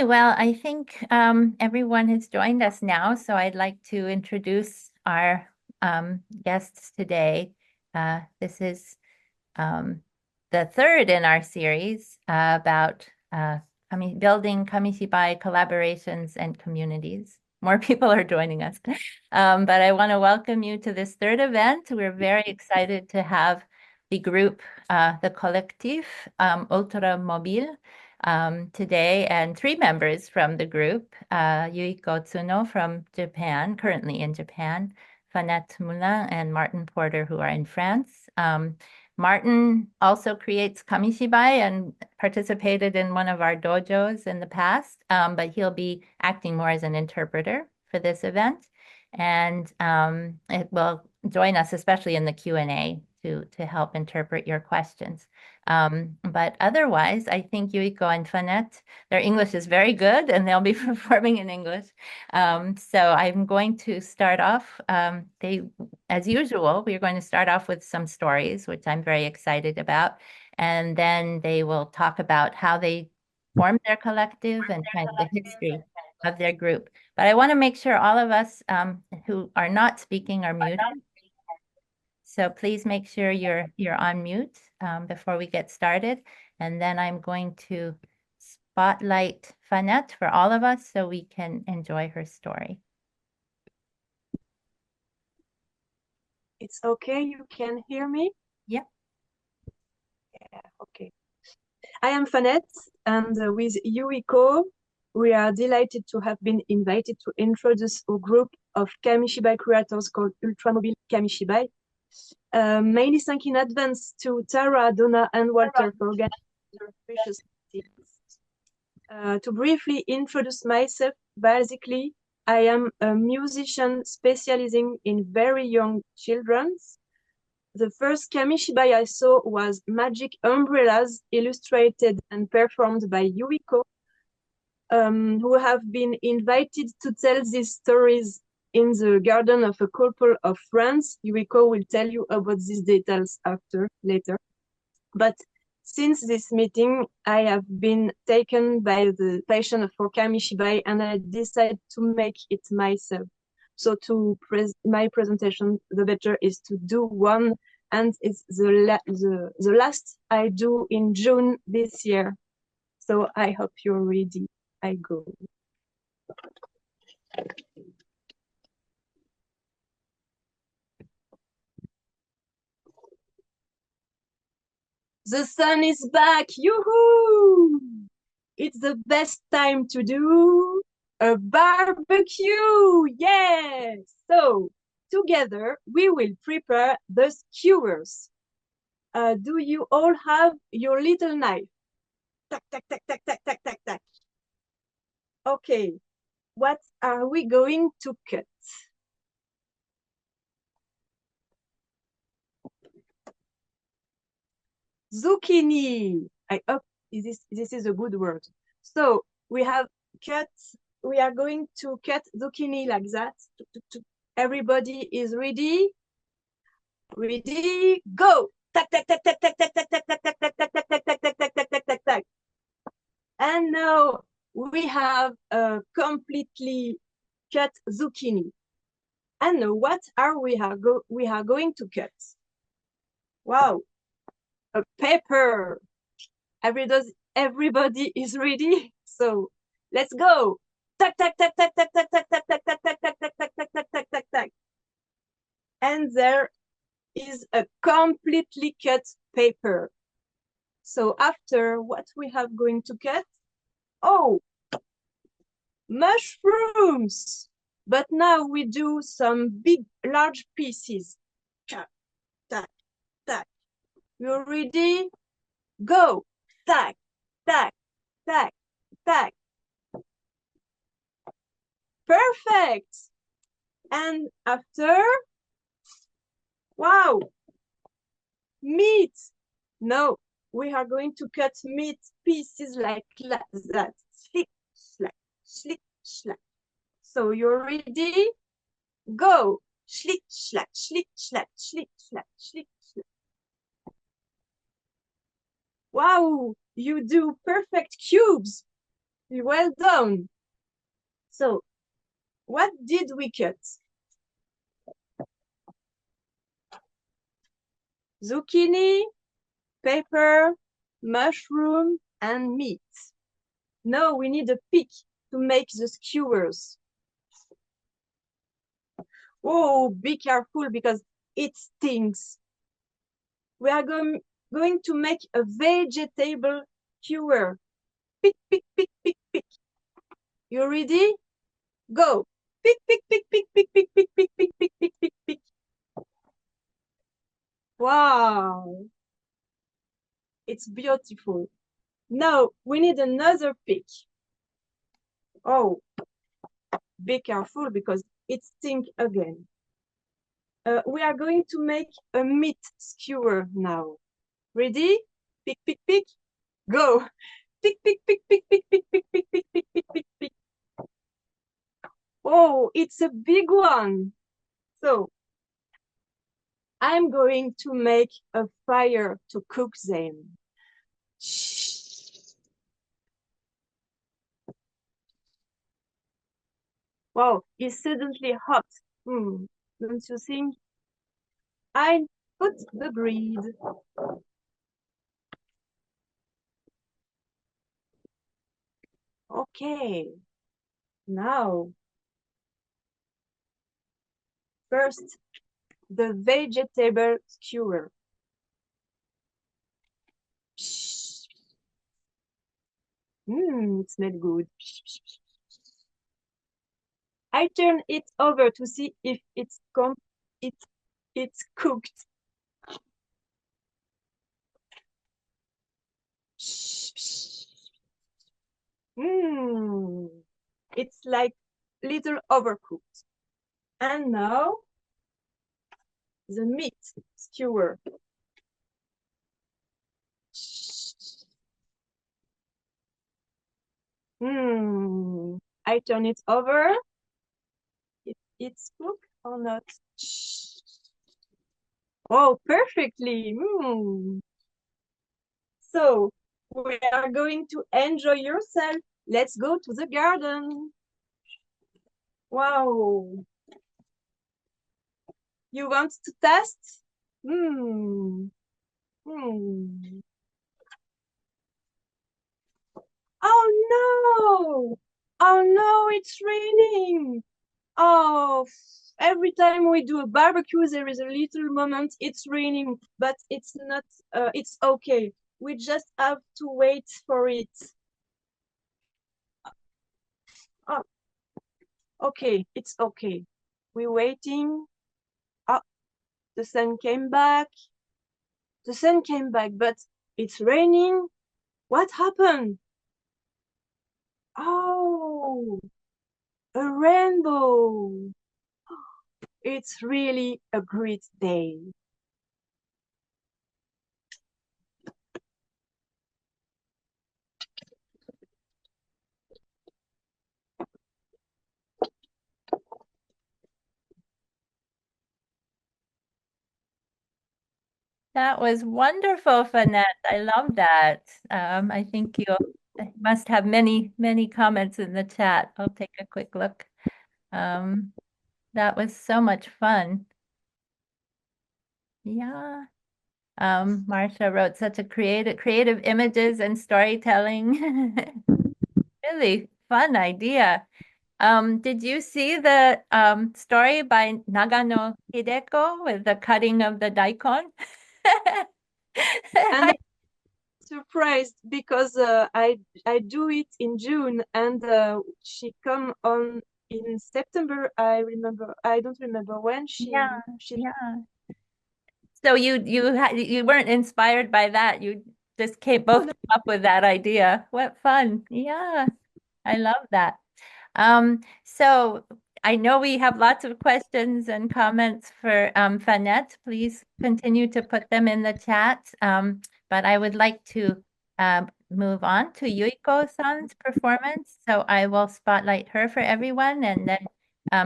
well, I think everyone has joined us now, so I'd like to introduce our guests today. This is the third in our series about building Kamishibai collaborations and communities. More people are joining us. But I want to welcome you to this third event. We're very excited to have the group, the collectif Ultramobile, today, and three members from the group, Yuiko Tsuno from Japan, currently in Japan, Fanette Moulin and Martin Porter, who are in France. Martin also creates Kamishibai and participated in one of our dojos in the past, but he'll be acting more as an interpreter for this event. And it will join us, especially in the Q&A, to help interpret your questions. But otherwise, I think Yuiko and Fanette, their English is very good, and they'll be performing in English. So I'm going to start off. As usual, we're going to start off with some stories, which I'm very excited about. And then they will talk about how they formed their collective and kind of the history of their group. But I want to make sure all of us who are not speaking are muted. So please make sure you're on mute before we get started. And then I'm going to spotlight Fanette for all of us so we can enjoy her story. It's okay, you can hear me? Yeah. Yeah, okay. I am Fanette, and with Yuiko, we are delighted to have been invited to introduce a group of Kamishibai creators called Ultramobile Kamishibai. Many thank in advance to Tara, Donna, and Walter for organizing their precious meetings. To briefly introduce myself, basically, I am a musician specializing in very young children. The first Kamishibai I saw was Magic Umbrellas, illustrated and performed by Yuiko, who have been invited to tell these stories in the garden of a couple of friends. Yuiko will tell you about these details later. But since this meeting, I have been taken by the passion for Kamishibai, and I decided to make it myself. So my presentation, the better is to do one, and it's the last I do in June this year. So I hope you're ready. I go. The sun is back, yoo-hoo! It's the best time to do a barbecue, yes! So, together, we will prepare the skewers. Do you all have your little knife? Tac, tac, tac, tac, tac, tac, tac, tac. Okay, what are we going to cut? Zucchini. I hope this is a good word. So we are going to cut zucchini like that. Everybody is ready? Ready, go! Tac, tac, tac, tac, tac, tac, tac, tac, tac, tac, tac, tac, tac, tac, tac, tac, tac, tac, tac, tac. And now we have a completely cut zucchini. And now what are we are going to cut? Wow, a pepper. Everybody is ready. So let's go. Tac, tac, tac, tac, tac, tac, tac, tac, tac, tac, tac, tac, tac, tac, tac, tac, tac, tac, tac. And there is a completely cut paper. So after what we have going to cut? Oh, mushrooms. But now we do some large pieces. Tac, tac, tac. You ready? Go. Tac, tac, tac, tac. Perfect. And after, wow, meat. No, we are going to cut meat pieces like that. Slick, slack, slick, slack. So you're ready? Go. Slick, slack, slick, slack, slick, slack, slick, slack. Wow, you do perfect cubes. Well done. So, what did we cut? Zucchini, pepper, mushroom, and meat. Now we need a pick to make the skewers. Oh, be careful because it stings. We are going to make a vegetable skewer. Pick, pick, pick, pick, pick. You ready? Go. Pick, pick, pick, pick, pick, pick, pick, pick, pick, pick, pick, pick, pick. Wow. It's beautiful. Now we need another pick. Oh, be careful because it stinks again. We are going to make a meat skewer now. Ready? Pick, pick, pick. Go. Pick, pick, pick, pick, pick, pick, pick, pick, pick, pick, pick, pick, pick. Oh, it's a big one. So I'm going to make a fire to cook them. Wow, it's suddenly hot. Don't you think? I put the grid. Okay, now first the vegetable skewer. It smells good. I turn it over to see if it's cooked. It's like little overcooked. And now the meat skewer. I turn it over. It's cooked or not? Oh, perfectly. So we are going to enjoy yourself. Let's go to the garden. Wow. You want to test? Hmm. Hmm. Oh no! Oh no, it's raining. Oh, every time we do a barbecue, there is a little moment it's raining, but it's not, it's okay. We just have to wait for it. Oh, okay, it's okay. We're waiting. Oh, the sun came back. The sun came back, but it's raining. What happened? Oh, a rainbow. It's really a great day. That was wonderful, Fanette. I love that. I think you must have many, many comments in the chat. I'll take a quick look. Um, that was so much fun. Yeah. Marcia wrote such a creative images and storytelling. Really fun idea. Did you see the story by Nagano Hideko with the cutting of the daikon? And I'm surprised because I do it in June and she come on in September. I don't remember when Yeah, she yeah. So you weren't inspired by that. You just came both no, came up with that idea. What fun. Yeah, I love that. So I know we have lots of questions and comments for Fanette. Please continue to put them in the chat. But I would like to move on to Yuiko-san's performance. So I will spotlight her for everyone, and then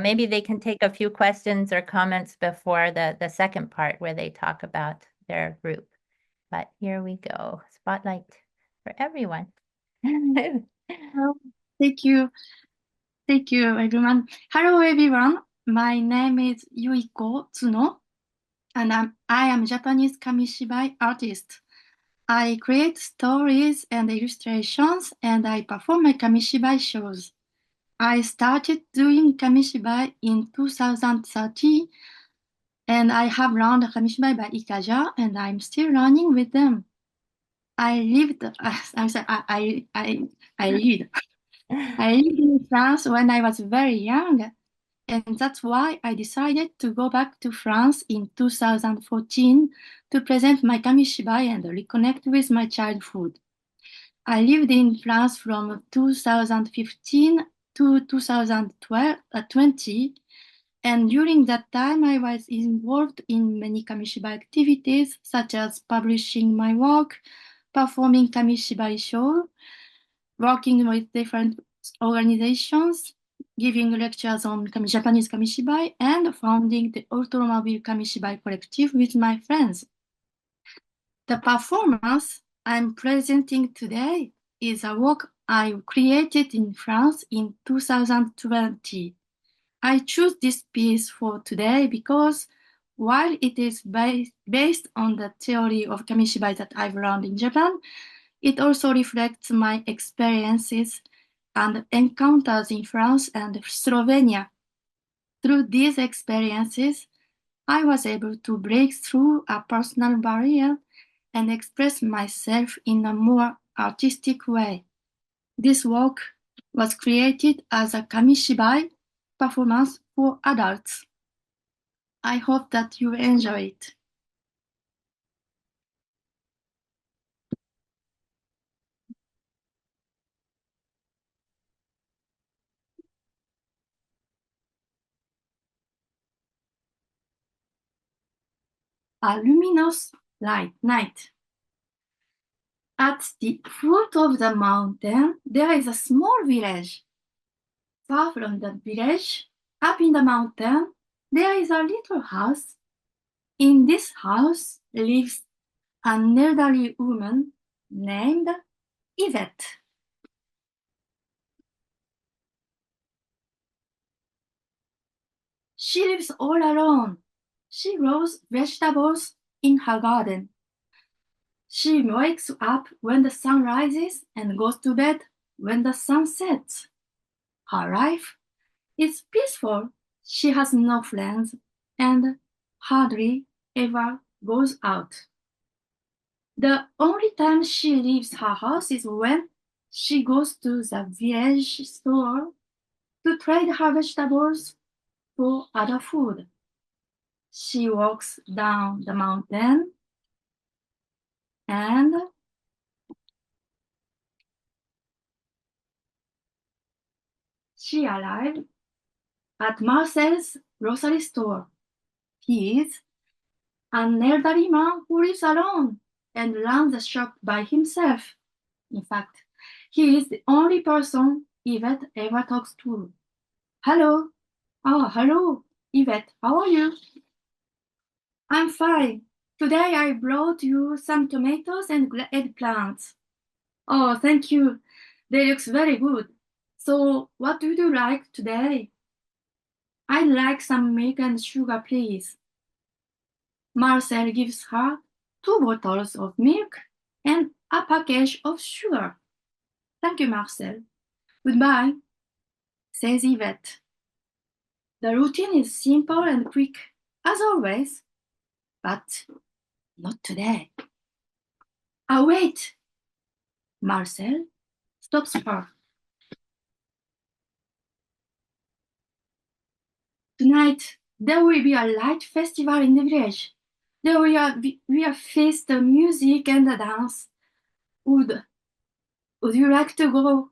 maybe they can take a few questions or comments before the second part where they talk about their group. But here we go. Spotlight for everyone. Oh, thank you. Thank you, everyone. Hello, everyone. My name is Yuiko Tsuno, and I am Japanese Kamishibai artist. I create stories and illustrations, and I perform my Kamishibai shows. I started doing Kamishibai in 2013, and I have learned Kamishibai by Ikaja, and I'm still learning with them. I lived, I'm sorry, I lived. I lived in France when I was very young, and that's why I decided to go back to France in 2014 to present my Kamishibai and reconnect with my childhood. I lived in France from 2015 to 2020, and during that time I was involved in many Kamishibai activities such as publishing my work, performing Kamishibai shows, working with different organizations, giving lectures on Japanese Kamishibai, and founding the Ultramobile Kamishibai collective with my friends. The performance I'm presenting today is a work I created in France in 2020. I choose this piece for today because while it is based on the theory of Kamishibai that I've learned in Japan, it also reflects my experiences and encounters in France and Slovenia. Through these experiences, I was able to break through a personal barrier and express myself in a more artistic way. This work was created as a Kamishibai performance for adults. I hope that you enjoy it. A luminous light night. At the foot of the mountain, there is a small village. Far from the village, up in the mountain, there is a little house. In this house lives an elderly woman named Yvette. She lives all alone. She grows vegetables in her garden. She wakes up when the sun rises and goes to bed when the sun sets. Her life is peaceful. She has no friends and hardly ever goes out. The only time she leaves her house is when she goes to the village store to trade her vegetables for other food. She walks down the mountain and she arrived at Marcel's grocery store. He is an elderly man who lives alone and runs the shop by himself. In fact, he is the only person Yvette ever talks to. Hello. Oh, hello, Yvette. How are you? I'm fine. Today I brought you some tomatoes and eggplants. Oh, thank you. They look very good. So, what do you like today? I'd like some milk and sugar, please. Marcel gives her 2 bottles of milk and a package of sugar. Thank you, Marcel. Goodbye, says Yvette. The routine is simple and quick, as always, but not today. Ah, wait! Marcel stops her. Tonight, there will be a light festival in the village. There will feast, music, and a dance. Would, would you like to go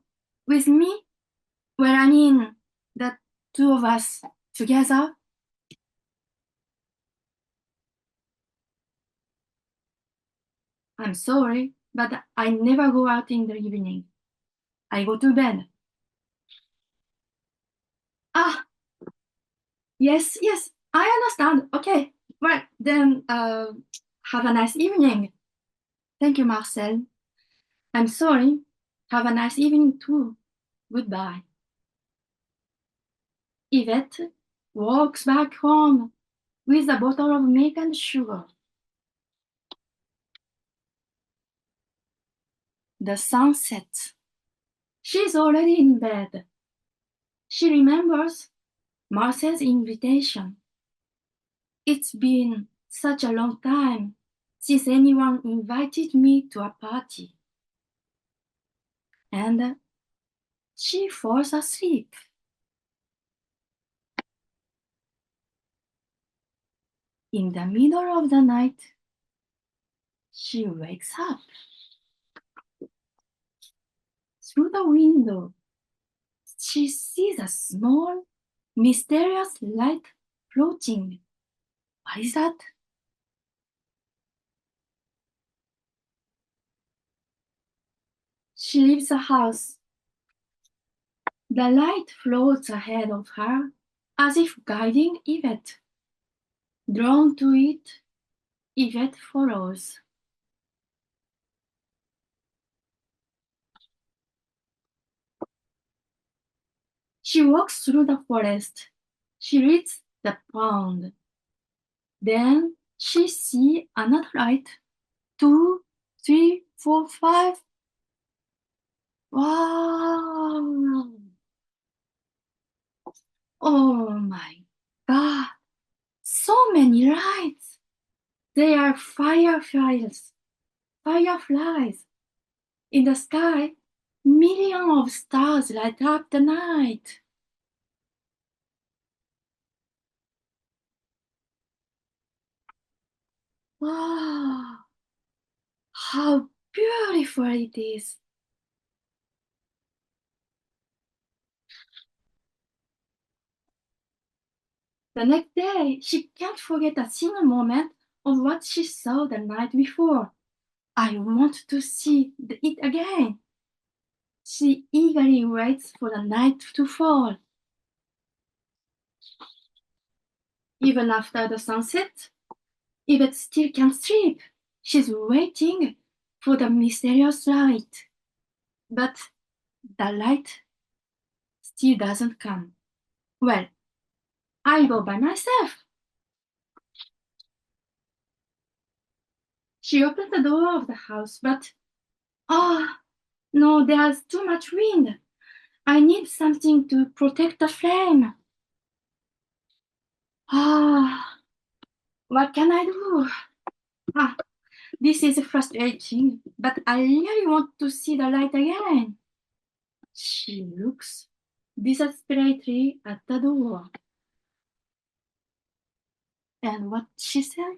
with me? Well, I mean, the two of us together? I'm sorry, but I never go out in the evening. I go to bed. Ah, yes, yes, I understand. Okay, well, then have a nice evening. Thank you, Marcel. I'm sorry. Have a nice evening too. Goodbye. Yvette walks back home with a bottle of milk and sugar. The sun sets. She's already in bed. She remembers Marcel's invitation. It's been such a long time since anyone invited me to a party. And she falls asleep. In the middle of the night, she wakes up. Through the window, she sees a small, mysterious light floating. What is that? She leaves the house. The light floats ahead of her as if guiding Yvette. Drawn to it, Yvette follows. She walks through the forest. She reaches the pond. Then she sees another light. 2, 3, 4, 5. Wow! Oh my God! So many lights! They are fireflies. Fireflies. In the sky, millions of stars light up the night. Wow! How beautiful it is! The next day, she can't forget a single moment of what she saw the night before. I want to see it again. She eagerly waits for the night to fall. Even after the sunset, Yvette still can't sleep. She's waiting for the mysterious light. But the light still doesn't come. Well, I go by myself. She opens the door of the house, but no, there's too much wind. I need something to protect the flame. What can I do? This is frustrating, but I really want to see the light again. She looks desperately at the door. And what she said?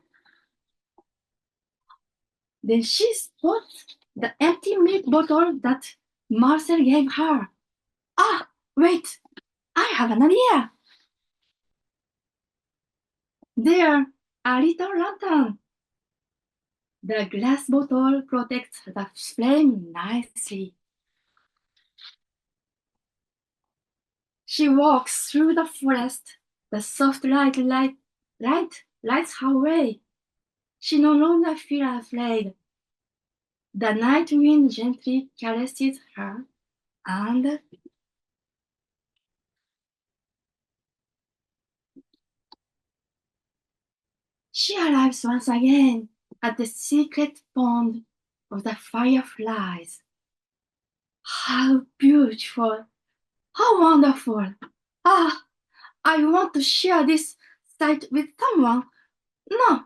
Then she spots the empty milk bottle that Marcel gave her. Wait, I have an idea. There, a little lantern. The glass bottle protects the flame nicely. She walks through the forest. The soft light lights her way. She no longer feels afraid. The night wind gently caresses her, and she arrives once again at the secret pond of the fireflies. How beautiful! How wonderful! I want to share this sight with someone. No,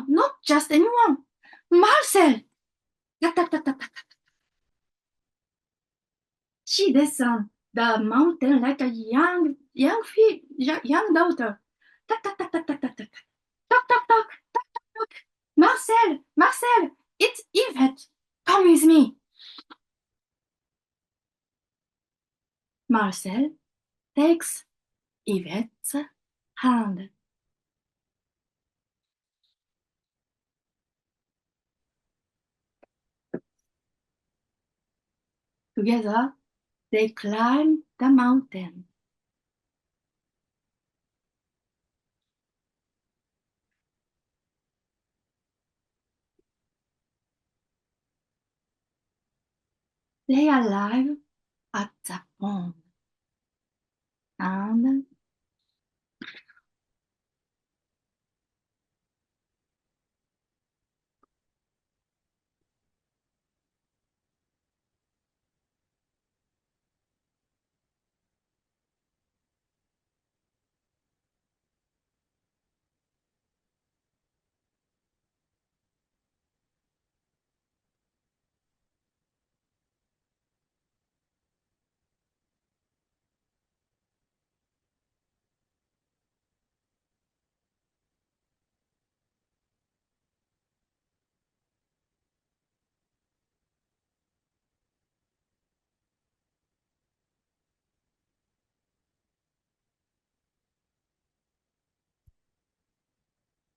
not just anyone. Marcel! She descends the mountain like a young daughter. Tuck, tuck, tuck, tuck, tuck, tuck, tuck. Tuck, tuck, tuck, tuck, tuck, tuck. Marcel, it's Yvette. Come with me. Marcel takes Yvette's hand. Together, they climb the mountain. They arrive at the pond and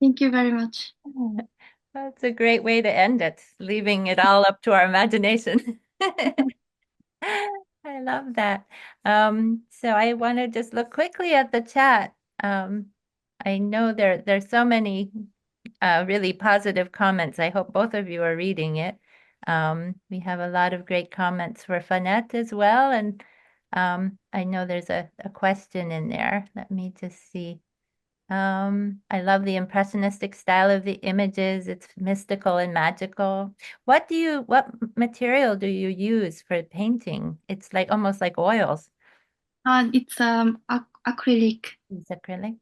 thank you very much. That's a great way to end it, leaving it all up to our imagination. I love that. So I want to just look quickly at the chat. I know there's so many really positive comments. I hope both of you are reading it. We have a lot of great comments for Fanette as well, and I know there's a question in there. Let me just see. I love the impressionistic style of the images. It's mystical and magical. What material do you use for painting? It's like almost like oils. It's acrylic. It's acrylic.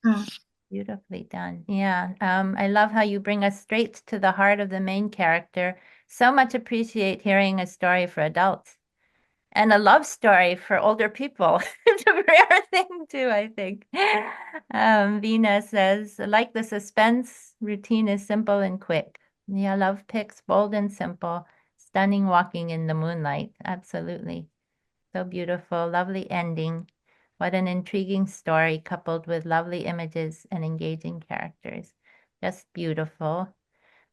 Mm. Beautifully done. Yeah. I love how you bring us straight to the heart of the main character. So much appreciate hearing a story for adults. And a love story for older people. It's a rare thing too, I think. Vina says, like the suspense, routine is simple and quick. Yeah, love pics, bold and simple, stunning walking in the moonlight. Absolutely. So beautiful, lovely ending. What an intriguing story coupled with lovely images and engaging characters. Just beautiful.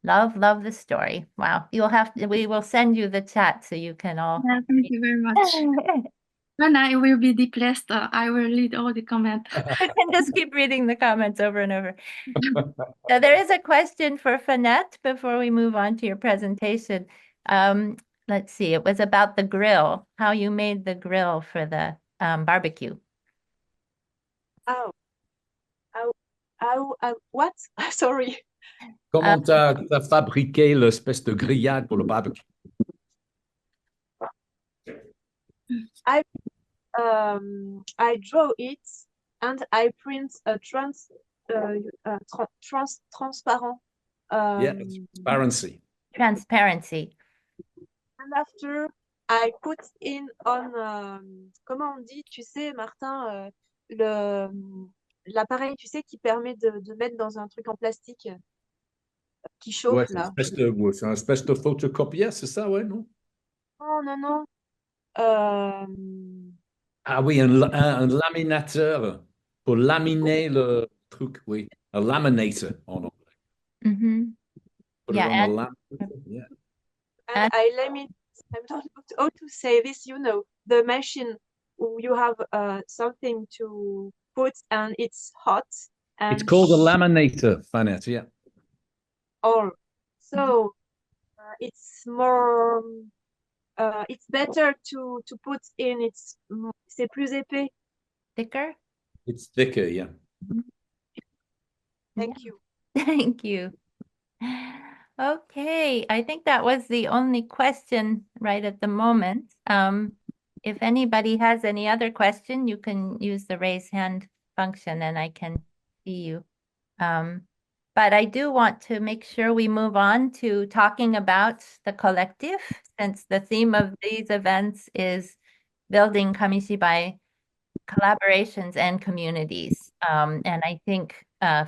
Love the story. Wow. We will send you the chat so you can all Yeah, thank you very much. When I will be depressed, I will read all the comments. and just keep reading the comments over and over. So there is a question for Fanette before we move on to your presentation. Let's see, it was about the grill, how you made the grill for the barbecue. What? Sorry. Comment t'as fabriqué l'espèce de grillade pour le barbecue? I draw it and I print a transparent. Yeah, transparency. Transparency. And after I put in on, comment on dit, tu sais, Martin, l'appareil, tu sais, qui permet de mettre dans un truc en plastique qui chauffe Ouais, là. c'est une espèce de photocopieur, c'est ça, ouais, non? Non, non, non. Ah oui, un laminateur pour laminer le truc, oui. Un laminator en anglais. Mm-hmm. Put Yeah, it on a laminator, yeah. And I laminate. I don't know how to say this. You know, the machine. You have something to put, and it's hot. And It's called a laminator, Fanette, yeah. all. So it's more. It's better to put in. C'est plus épais. thicker. It's thicker, yeah. Thank you. Thank you. Okay, I think that was the only question right at the moment. If anybody has any other question, you can use the raise hand function and I can see you. But I do want to make sure we move on to talking about the collective, since the theme of these events is building Kamishibai collaborations and communities. And I think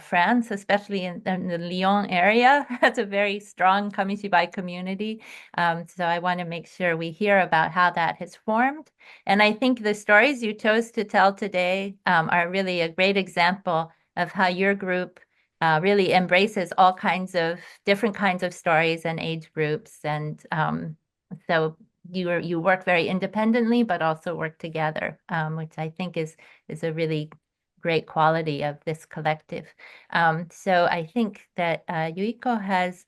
France, especially in the Lyon area, has a very strong Kamishibai community. So I want to make sure we hear about how that has formed. And I think the stories you chose to tell today are really a great example of how your group really embraces all kinds of different kinds of stories and age groups. And so you work very independently, but also work together, which I think is a really great quality of this collective. So I think that Yuiko has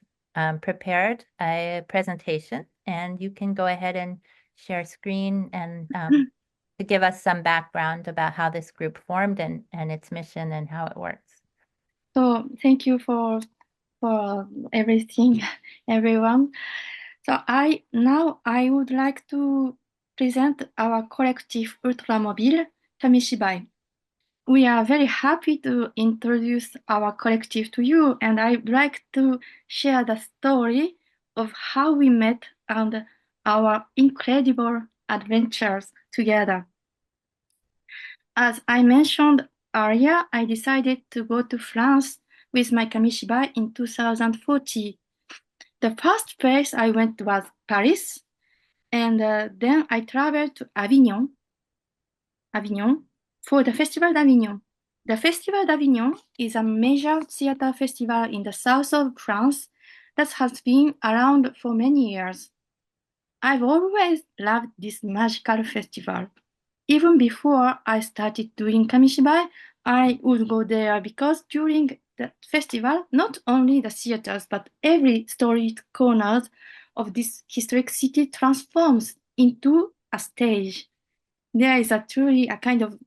prepared a presentation and you can go ahead and share screen and to give us some background about how this group formed and its mission and how it works. So thank you for everything, everyone. So I would like to present our collective Ultramobile, Kamishibai. We are very happy to introduce our collective to you, and I'd like to share the story of how we met and our incredible adventures together. As I mentioned earlier, I decided to go to France with my Kamishibai in 2014. The first place I went was Paris, and then I traveled to Avignon for the Festival d'Avignon. The Festival d'Avignon is a major theater festival in the south of France that has been around for many years. I've always loved this magical festival. Even before I started doing Kamishibai, I would go there because during the festival, not only the theaters, but every storied corner of this historic city transforms into a stage. There is truly a kind of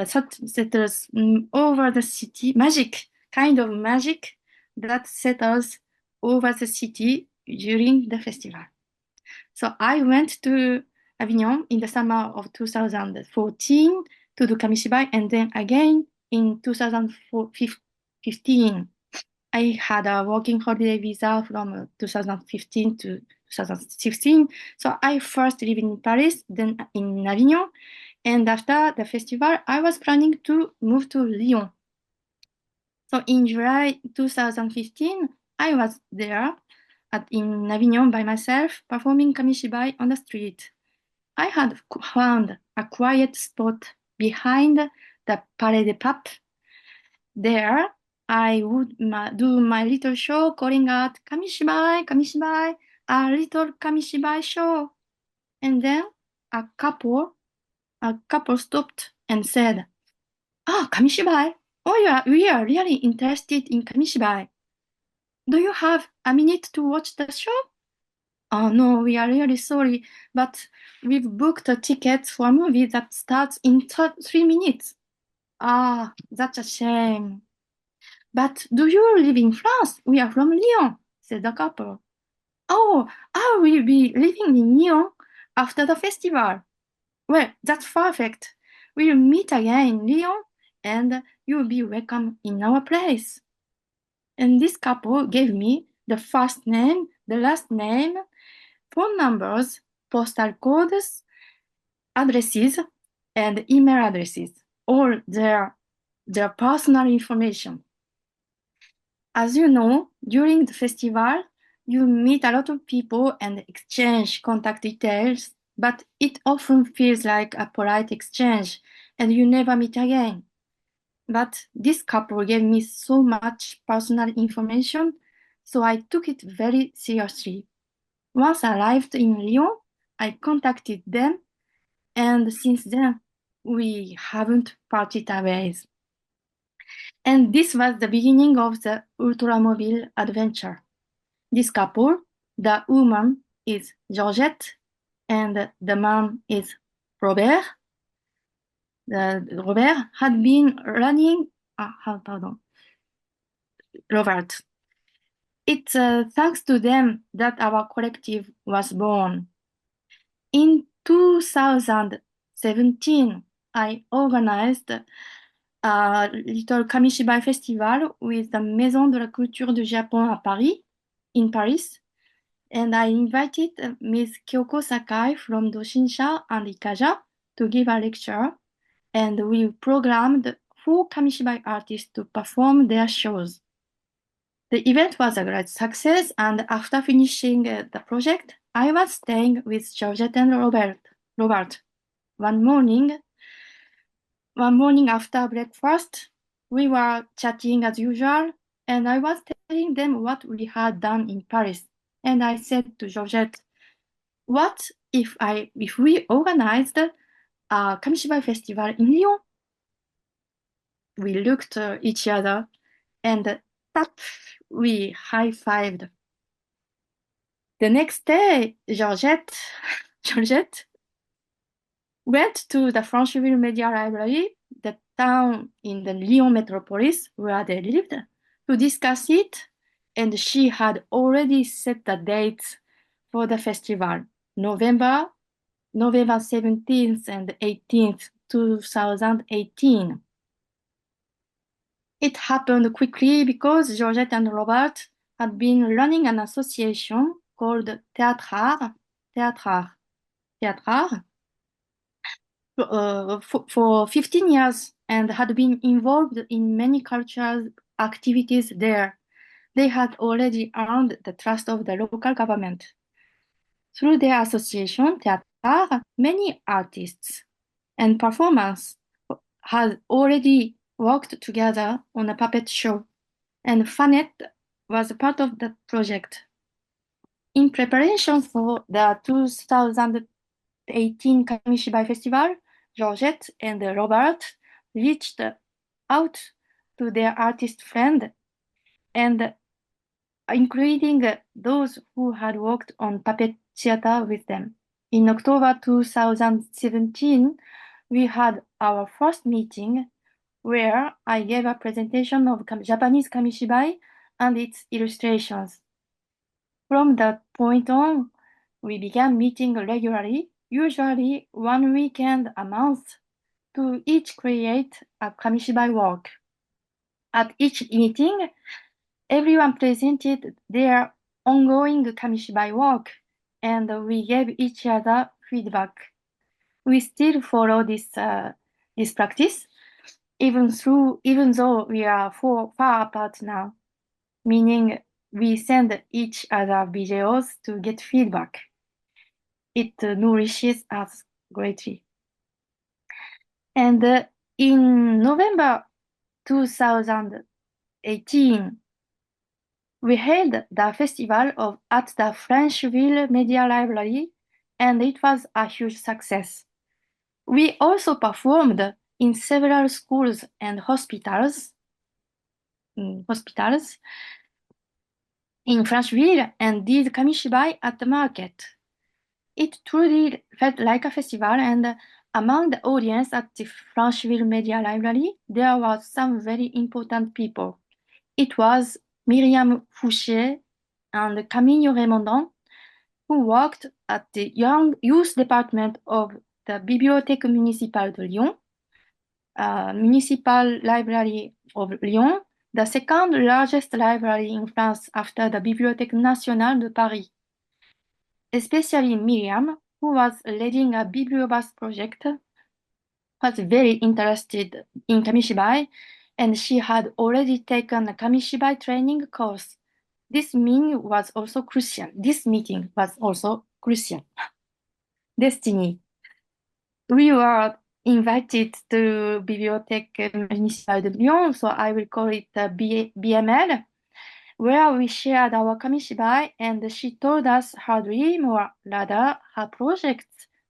settles over the city, kind of magic that settles over the city during the festival. So I went to Avignon in the summer of 2014 to do Kamishibai, and then again in 2015. I had a working holiday visa from 2015 to 2016. So I first lived in Paris, then in Avignon, and after the festival, I was planning to move to Lyon. So in July 2015, I was there in Avignon by myself, performing Kamishibai on the street. I had found a quiet spot behind the Palais des Papes. There, I would do my little show calling out Kamishibai, Kamishibai, a little Kamishibai show. And then a couple stopped and said, "Ah, Kamishibai, we are really interested in Kamishibai. Do you have a minute to watch the show?" "Oh no, we are really sorry, but we've booked a ticket for a movie that starts in 3 minutes. Ah, that's a shame. But do you live in France? We are from Lyon," said the couple. "Oh, I will be living in Lyon after the festival." "Well, that's perfect. We'll meet again in Lyon and you'll be welcome in our place." And this couple gave me the first name, the last name, phone numbers, postal codes, addresses, and email addresses, all their personal information. As you know, during the festival, you meet a lot of people and exchange contact details, but it often feels like a polite exchange and you never meet again. But this couple gave me so much personal information, so I took it very seriously. Once I arrived in Lyon, I contacted them, and since then, we haven't parted ways. And this was the beginning of the Ultramobile adventure. This couple, the woman is Georgette, and the man is Robert. Robert had been running, Robert. It's thanks to them that our collective was born. In 2017, I organized a little Kamishibai festival with the Maison de la Culture du Japon à Paris, in Paris. And I invited Ms. Kyoko Sakai from Doshinsha and Ikaja to give a lecture. And we programmed 4 Kamishibai artists to perform their shows. The event was a great success, and after finishing the project, I was staying with Georgette and Robert. One morning after breakfast, we were chatting as usual, and I was telling them what we had done in Paris. And I said to Georgette, "What if we organized a Kamishibai festival in Lyon?" We looked at each other, and we high-fived. The next day, Georgette went to the Francheville Media Library, the town in the Lyon metropolis where they lived, to discuss it, and she had already set the dates for the festival, November 17th and 18th, 2018. It happened quickly because Georgette and Robert had been running an association called Théâtre for 15 years and had been involved in many cultural activities there. They had already earned the trust of the local government. Through their association, Théâtre, many artists and performers had already worked together on a puppet show, and Fanette was a part of the project. In preparation for the 2018 Kamishibai Festival, Georgette and Robert reached out to their artist friend, and including those who had worked on puppet theater with them. In October 2017, we had our first meeting where I gave a presentation of Japanese Kamishibai and its illustrations. From that point on, we began meeting regularly, usually one weekend a month, to each create a Kamishibai work. At each meeting, everyone presented their ongoing Kamishibai work, and we gave each other feedback. We still follow this practice, even though we are far apart now, meaning we send each other videos to get feedback. It nourishes us greatly. And in November 2018, we held the festival at the Frenchville Media Library, and it was a huge success. We also performed in several schools and hospitals in Frenchville and did Kamishibai at the market. It truly felt like a festival, and among the audience at the Frenchville Media Library, there were some very important people. It was Myriam Fouché and Camille Raymondon, who worked at the Young Youth Department of the Bibliothèque Municipale de Lyon, Municipal Library of Lyon, the second largest library in France after the Bibliothèque Nationale de Paris. Especially Miriam, who was leading a bibliobus project, was very interested in Kamishibai, and she had already taken a Kamishibai training course. This meeting was also crucial. Destiny. We were invited to Bibliothèque Municipale de Lyon, so I will call it BML, where we shared our Kamishibai, and she told us her dream, or rather her project,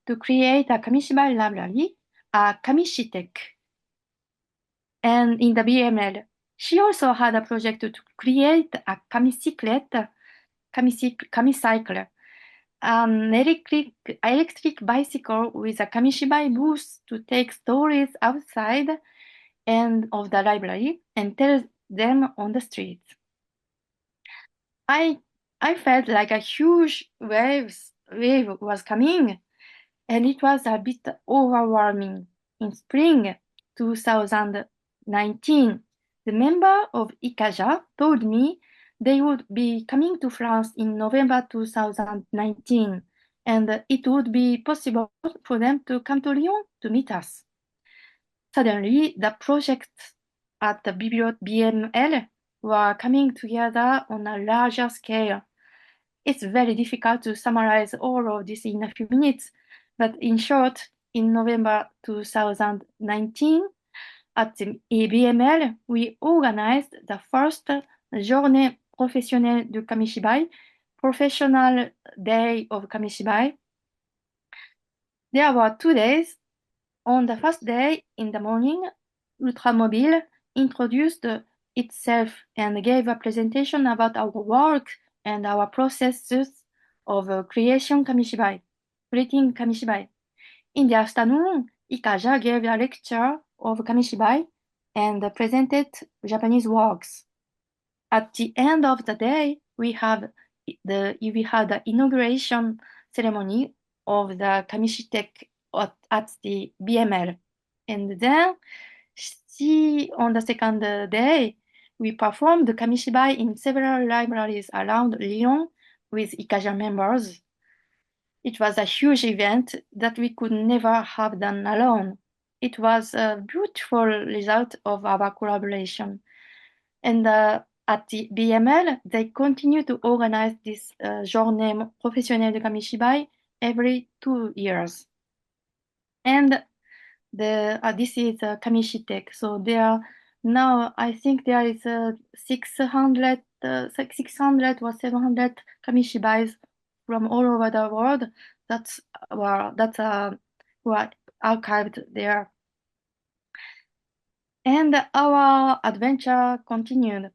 to create a Kamishibai library, a Kamishitech. And in the BML, she also had a project to create a Kamicycle, an electric bicycle with a Kamishibai booth to take stories outside and of the library and tell them on the street. I felt like a huge wave was coming, and it was a bit overwhelming. In spring 2019, the member of Ikaja told me they would be coming to France in November 2019, and it would be possible for them to come to Lyon to meet us. Suddenly, the projects at the BML were coming together on a larger scale. It's very difficult to summarize all of this in a few minutes, but in short, in November 2019, at the BML, we organized the first Journée professionnelle du Kamishibai, Professional Day of Kamishibai. There were 2 days. On the first day, in the morning, Ultramobile introduced itself and gave a presentation about our work and our processes of creation kamishibai, creating kamishibai. In the afternoon, Ikaja gave a lecture of kamishibai and presented Japanese works. At the end of the day, we had the inauguration ceremony of the Kamishitek at the BML. And then on the second day, we performed the Kamishibai in several libraries around Lyon with Ikaja members. It was a huge event that we could never have done alone. It was a beautiful result of our collaboration. And at the BML, they continue to organize this Journée professionnelle de Kamishibai every 2 years. And this is Kamishitek. So there are now, I think there is 600 or 700 Kamishibais from all over the world who are archived there. And our adventure continued.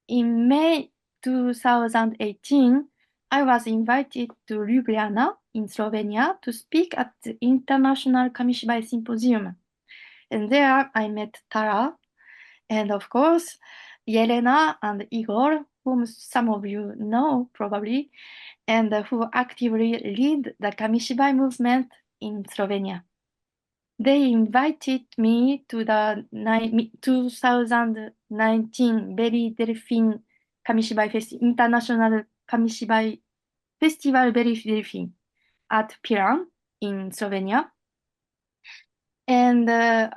In May 2018, I was invited to Ljubljana in Slovenia to speak at the International Kamishibai Symposium. And there I met Tara and, of course, Yelena and Igor, whom some of you know probably, and who actively lead the Kamishibai movement in Slovenia. They invited me to the 2019 Belly Delphine Kamishibai International Kamishibai Festival Belly Delphine at Piran in Slovenia. And I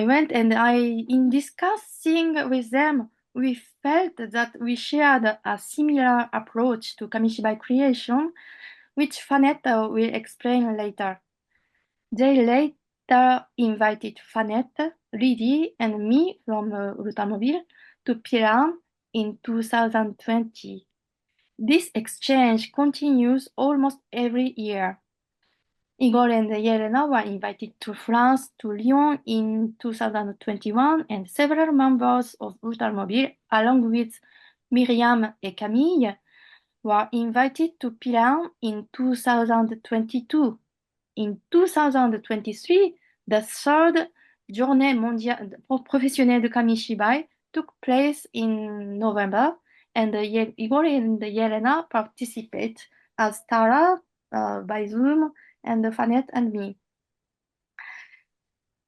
went and in discussing with them, we felt that we shared a similar approach to Kamishibai creation, which Fanette will explain later. They later invited Fanette, Lydie, and me from Ultramobile to Piran in 2020. This exchange continues almost every year. Igor and Yelena were invited to France, to Lyon in 2021, and several members of Ultramobile, along with Myriam and Camille, were invited to Piran in 2022. In 2023, the third Journée mondiale professionnelle de Kamishibai took place in November, and Igor and Yelena participate as Tara by Zoom, and Fanette and me.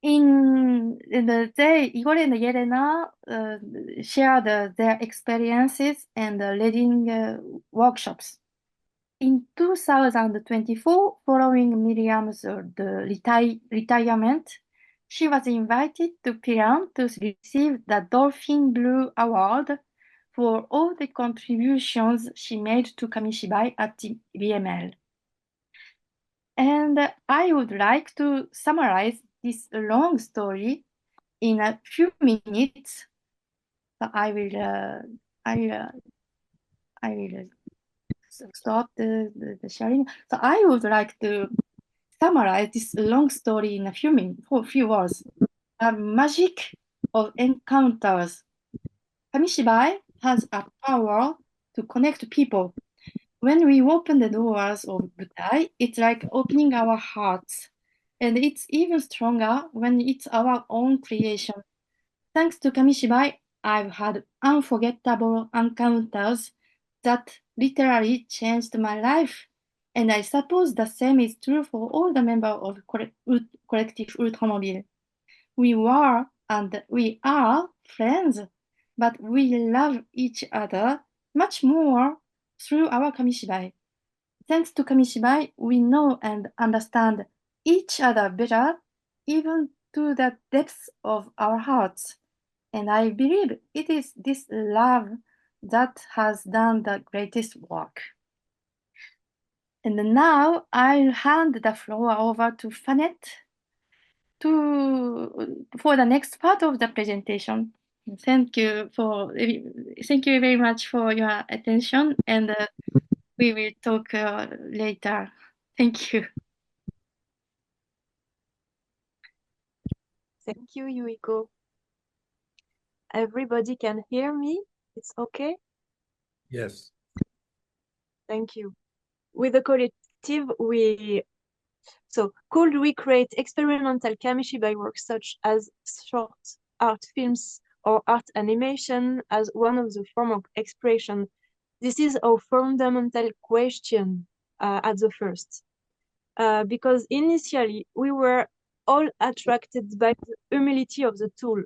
In the day, Igor and Yelena shared their experiences and leading workshops. In 2024, following Miriam's retirement, she was invited to Piran to receive the Dolphin Blue Award for all the contributions she made to Kamishibai at the BML. And I would like to summarize this long story in a few minutes. So I will stop the sharing. So I would like to summarize this long story in a few minutes, for a few words. The magic of encounters. Kamishibai has a power to connect people. When we open the doors of Butai, it's like opening our hearts. And it's even stronger when it's our own creation. Thanks to Kamishibai, I've had unforgettable encounters that literally changed my life. And I suppose the same is true for all the members of Collective Ultramobile. We were and we are friends, but we love each other much more through our Kamishibai. Thanks to Kamishibai, we know and understand each other better, even to the depths of our hearts. And I believe it is this love that has done the greatest work. And now I'll hand the floor over to Fanette for the next part of the presentation. Thank you very much for your attention, and we will talk later. Thank you. Thank you, Yuiko. Everybody can hear me? It's okay? Yes. Thank you. With the collective, could we create experimental kamishibai works such as short art films or art animation as one of the form of expression? This is our fundamental question at the first. Because initially we were all attracted by the humility of the tool.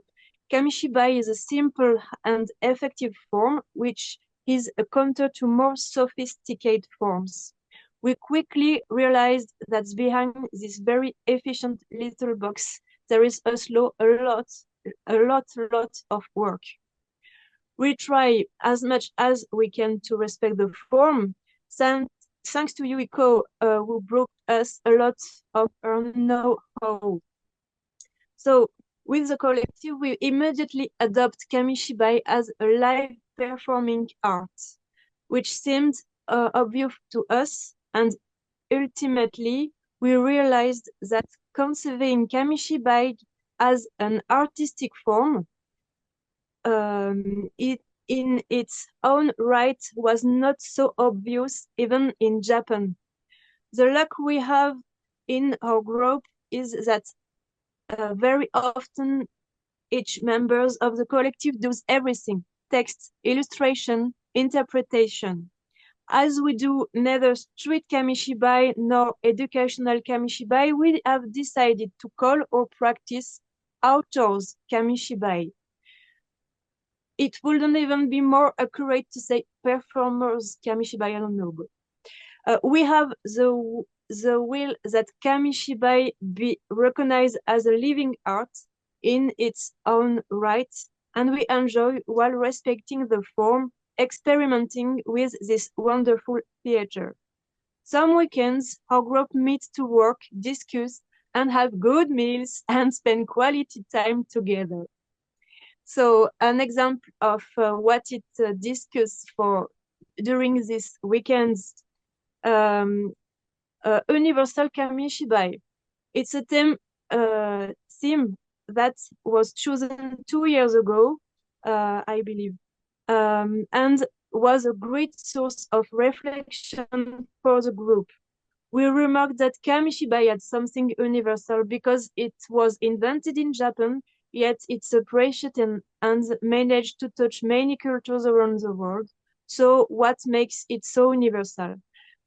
Kamishibai is a simple and effective form, which is a counter to more sophisticated forms. We quickly realized that behind this very efficient little box, there is a lot of work. We try as much as we can to respect the form. Thanks to Yuiko, who brought us a lot of her know-how. So with the collective, we immediately adopt Kamishibai as a live performing art, which seemed obvious to us. And ultimately, we realized that conceiving Kamishibai as an artistic form, it in its own right was not so obvious even in Japan. The luck we have in our group is that very often each members of the collective does everything: text, illustration, interpretation. As we do neither street kamishibai nor educational kamishibai, we have decided to call our practice outdoors kamishibai. It wouldn't even be more accurate to say performers kamishibai, I don't know. But we have the will that kamishibai be recognized as a living art in its own right, and we enjoy, while respecting the form, experimenting with this wonderful theater. Some weekends, our group meets to work, discuss, and have good meals and spend quality time together. So an example of what it discussed for during these weekends, universal kamishibai. It's a theme that was chosen 2 years ago, I believe, and was a great source of reflection for the group. We remarked that kamishibai had something universal because it was invented in Japan, yet it's appreciated and managed to touch many cultures around the world. So what makes it so universal?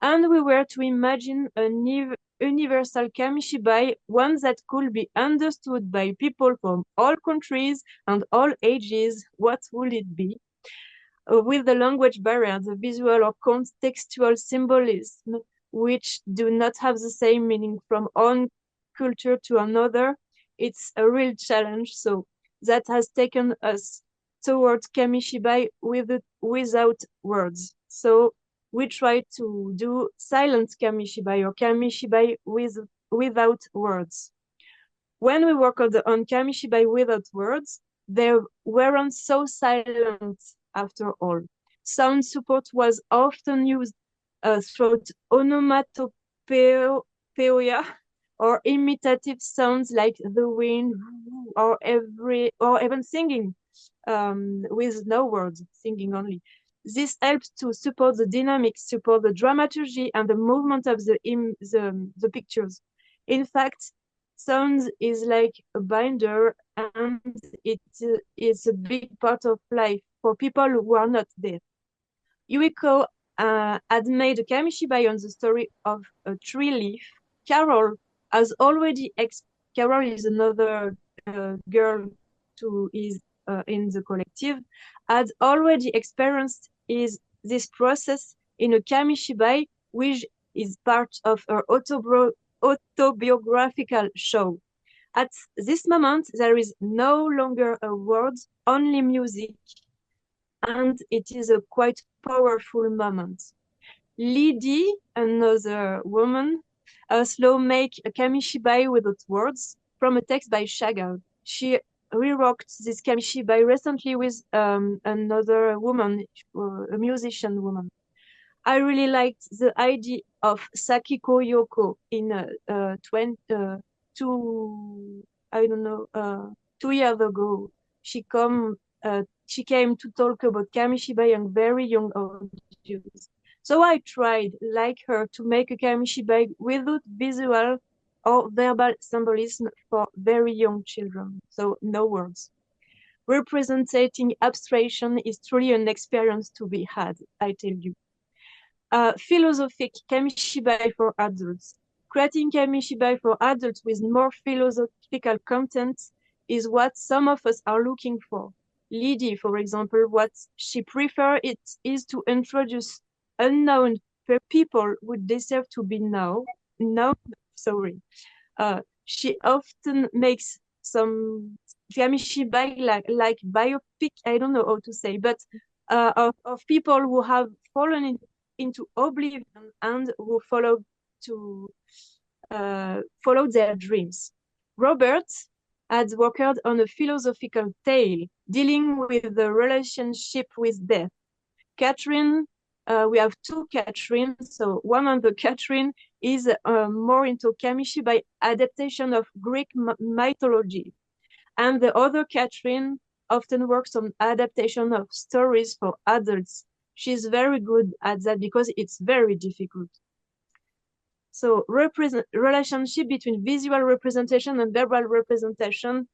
And we were to imagine a universal kamishibai, one that could be understood by people from all countries and all ages. What would it be? With the language barrier, the visual or contextual symbolism, which do not have the same meaning from one culture to another, it's a real challenge. So that has taken us towards kamishibai without words. So we try to do silent kamishibai or kamishibai without words. When we work on kamishibai without words, they weren't so silent after all. Sound support was often used through onomatopoeia or imitative sounds like the wind or even singing with no words, singing only. This helps to support the dynamics, support the dramaturgy and the movement of the pictures. In fact, sound is like a binder, and it is a big part of life for people who are not deaf. Yuiko had made a kamishibai on the story of a tree leaf. Carol has already Carol is another girl who is in the collective, had already experienced this process in a kamishibai, which is part of her autobiographical show. At this moment, there is no longer a word, only music, and it is a quite powerful moment. Lydie, another woman, slow make a kamishibai without words from a text by Chagall. She rewrote this kamishibai recently with another woman, a musician woman. I really liked the idea of Sakiko Yoko in 2 years ago. She come she came to talk about Kamishibai and very young audience. So I tried, like her, to make a Kamishibai without visual or verbal symbolism for very young children. So no words. Representing abstraction is truly an experience to be had, I tell you. Philosophic Kamishibai for adults. Creating Kamishibai for adults with more philosophical content is what some of us are looking for. Lydie, for example, what she prefers is to introduce unknown people who deserve to be known. She often makes some Kamishibai like biopic, I don't know how to say, but of people who have fallen into oblivion and who follow their dreams. Robert had worked on a philosophical tale dealing with the relationship with death. Catherine, we have two Catherine. So one of the Catherine is more into Kamishibai adaptation of Greek mythology. And the other Catherine often works on adaptation of stories for adults. She's very good at that because it's very difficult. So relationship between visual representation and verbal representation.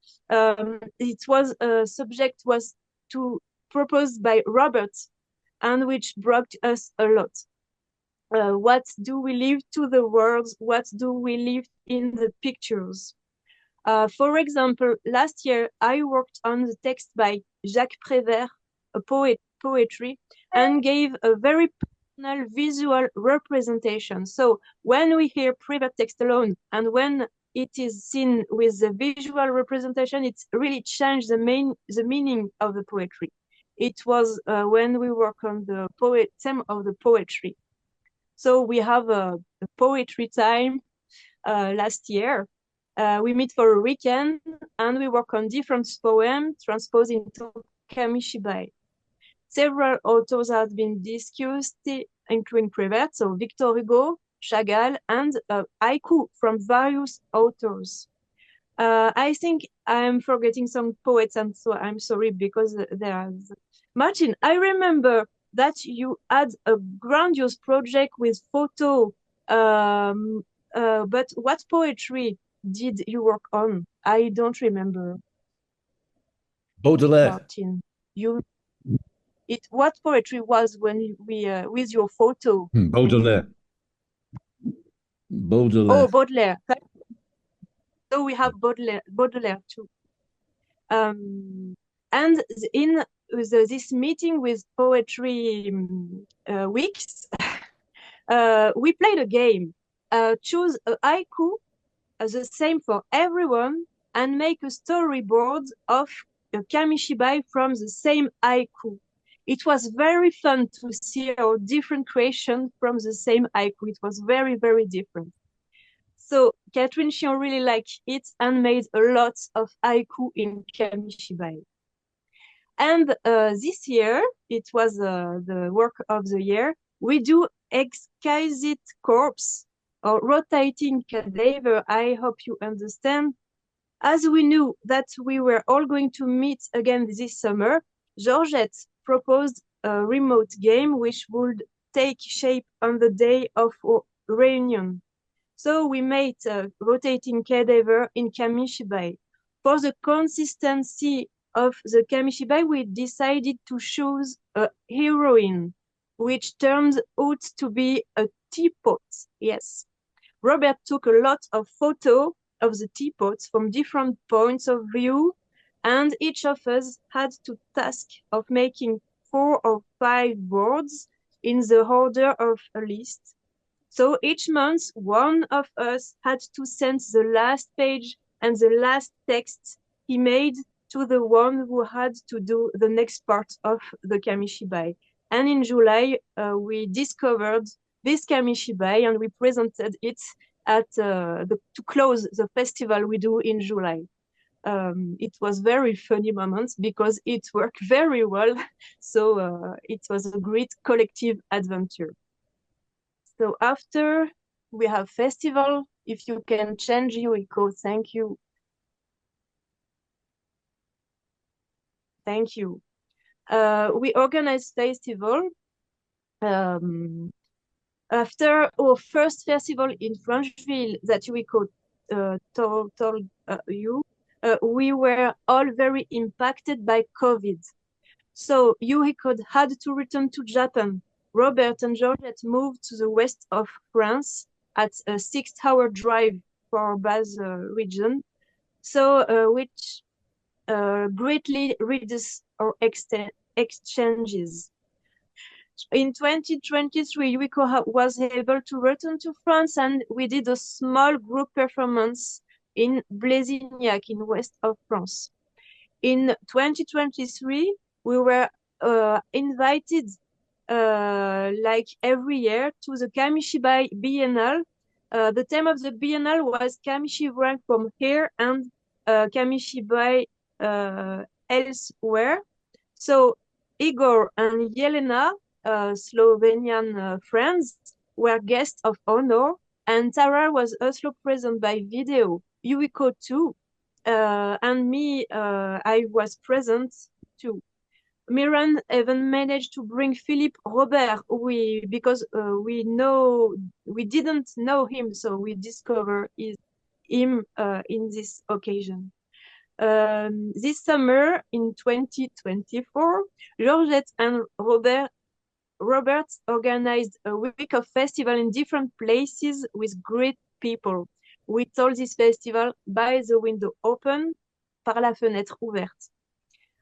Subject was proposed by Robert, and which brought us a lot. What do we leave to the words? What do we leave in the pictures? For example, last year I worked on the text by Jacques Prévert, a poetry, and gave a very personal visual representation. So when we hear Prévert text alone, and when it is seen with the visual representation, it's really changed the meaning of the poetry. It was when we work on the theme of the poetry. So we have a poetry time last year. We meet for a weekend and we work on different poems transposed into Kamishibai. Several authors have been discussed, including Prévert, so Victor Hugo, Chagall, and haiku from various authors. I think I'm forgetting some poets, and so I'm sorry because there's Martin. I remember that you had a grandiose project with photo, but what poetry did you work on? I don't remember. Baudelaire. Martin, what poetry was when we with your photo? Baudelaire. Baudelaire. Oh, Baudelaire. So we have Baudelaire too. And in this meeting with poetry weeks, we played a game. Choose a haiku, the same for everyone, and make a storyboard of a Kamishibai from the same haiku. It was very fun to see our different creations from the same haiku. It was very, very different. So Catherine Chion really liked it and made a lot of haiku in Kamishibai. And this year, it was the work of the year, we do exquisite corpse or rotating cadaver. I hope you understand. As we knew that we were all going to meet again this summer, Georgette proposed a remote game which would take shape on the day of our reunion. So we made a rotating cadaver in Kamishibai. For the consistency of the Kamishibai, we decided to choose a heroine, which turned out to be a teapot. Yes. Robert took a lot of photos of the teapots from different points of view, and each of us had to task of making 4 or 5 boards in the order of a list. So each month, one of us had to send the last page and the last text he made to the one who had to do the next part of the Kamishibai. And in July, we discovered this Kamishibai and we presented it at to close the festival we do in July. It was very funny moments because it worked very well. So it was a great collective adventure. So after we have festival, if you can change Yuiko, thank you. Thank you. We organized festival. After our first festival in Francheville that Yuiko told you, we were all very impacted by COVID. So Yuiko had to return to Japan. Robert and Georgette moved to the west of France at a 6-hour drive for Baz region, so which greatly reduced our exchanges. In 2023, Yuiko was able to return to France, and we did a small group performance in Blésiniac in west of France. In 2023, we were invited, like every year, to the Kamishibai Biennale. The theme of the Biennale was Kamishibai from here and Kamishibai elsewhere. So Igor and Yelena, Slovenian friends, were guests of honor, and Tara was also present by video. Yuiko too, and me, I was present too. Miran even managed to bring Philippe Robert, because we didn't know him, so we discovered him in this occasion. This summer in 2024, Georgette and Robert organized a week of festival in different places with great people. We told this festival by the window open, par la fenêtre ouverte.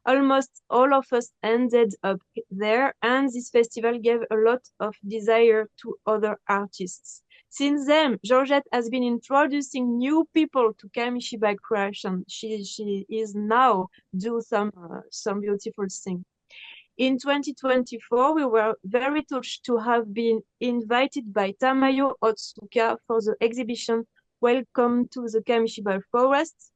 Almost all of us ended up there, and this festival gave a lot of desire to other artists. Since then, Georgette has been introducing new people to Kamishibai creation. She is now do some beautiful things. In 2024, we were very touched to have been invited by Tamayo Otsuka for the exhibition Welcome to the Kamishibai Forest.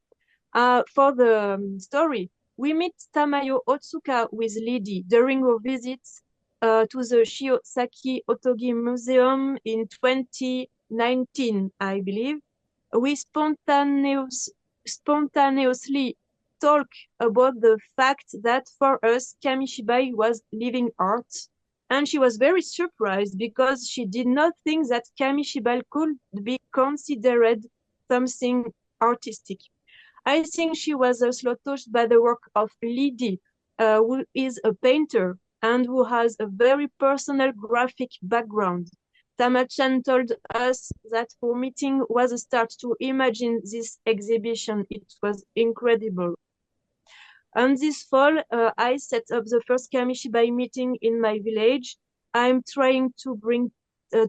For the story, we met Tamayo Otsuka with Lydie during our visit to the Shiosaki Otogi Museum in 2019, I believe. We spontaneously talk about the fact that for us, Kamishibai was living art. And she was very surprised because she did not think that Kamishibai could be considered something artistic. I think she was also touched by the work of Lydie, who is a painter and who has a very personal graphic background. Tamachan told us that our meeting was a start to imagine this exhibition. It was incredible. And this fall, I set up the first Kamishibai meeting in my village. I'm trying to bring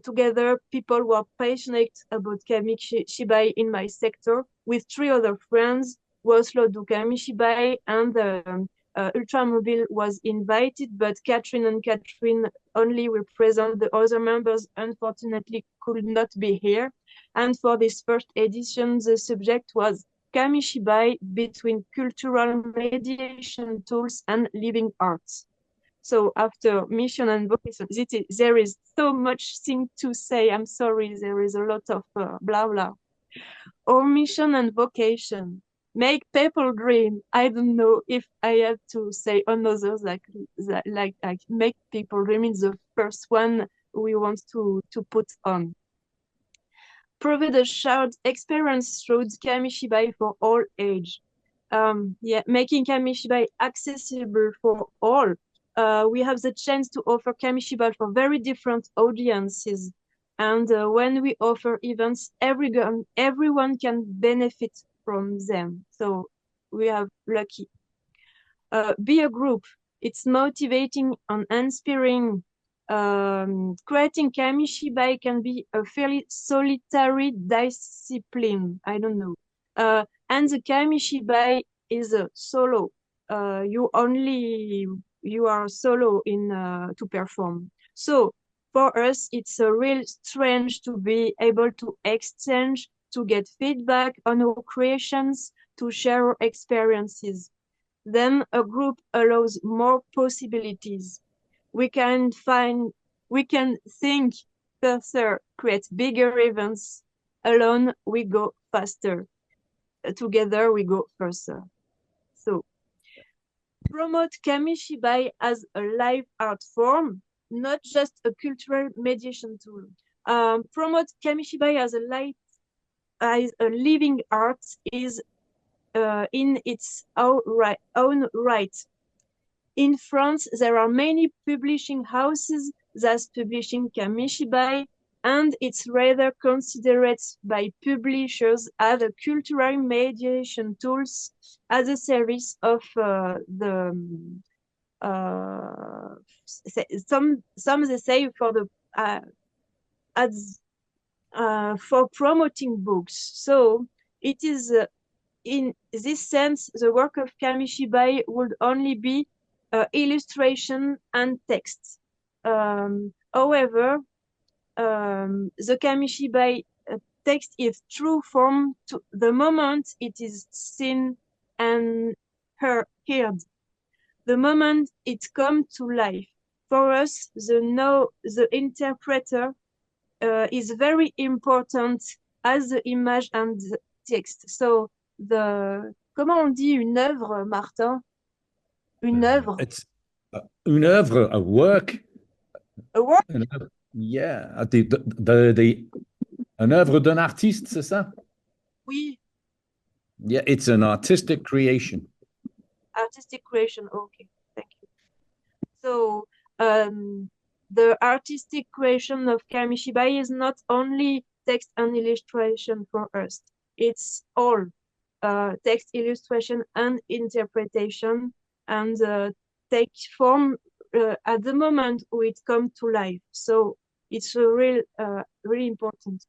together people who are passionate about Kamishibai in my sector with 3 other friends. Oslo do Kamishibai and Ultramobile was invited, but Catherine and Catherine only represent. The other members unfortunately could not be here. And for this first edition, the subject was Kamishibai between cultural mediation tools and living arts. So after mission and vocation, there is so much thing to say. I'm sorry, there is a lot of blah blah. Our mission and vocation, make people dream. I don't know if I have to say another like make people dream is the first one we want to put on. Provide a shared experience through Kamishibai for all age. Making Kamishibai accessible for all. We have the chance to offer Kamishibai for very different audiences. And when we offer events, everyone can benefit from them. So we have lucky. Be a group. It's motivating and inspiring. Creating Kamishibai can be a fairly solitary discipline. I don't know. And the Kamishibai is a solo. You are solo in to perform. So for us, it's a real strange to be able to exchange, to get feedback on our creations, to share our experiences. Then a group allows more possibilities. We can think further, create bigger events. Alone, we go faster. Together, we go further. So promote Kamishibai as a live art form, not just a cultural mediation tool. Promote Kamishibai as as a living art is in its own right. In France, there are many publishing houses thus publishing Kamishibai, and it's rather considered by publishers as a cultural mediation tools as a series of some they say for the as for promoting books. So it is in this sense the work of Kamishibai would only be illustration and text. However, the Kamishibai text is true form to the moment it is seen and heard. The moment it comes to life. For us, the interpreter is very important as the image and the text. So comment on dit une œuvre, Martin? Une œuvre. It's une œuvre, a work. A work? Yeah, une œuvre d'un artiste, c'est ça? Oui. Yeah, it's an artistic creation. Artistic creation, okay, thank you. So the artistic creation of Kamishibai is not only text and illustration for us. It's all text, illustration, and interpretation, and take form at the moment when it comes to life. So it's really important.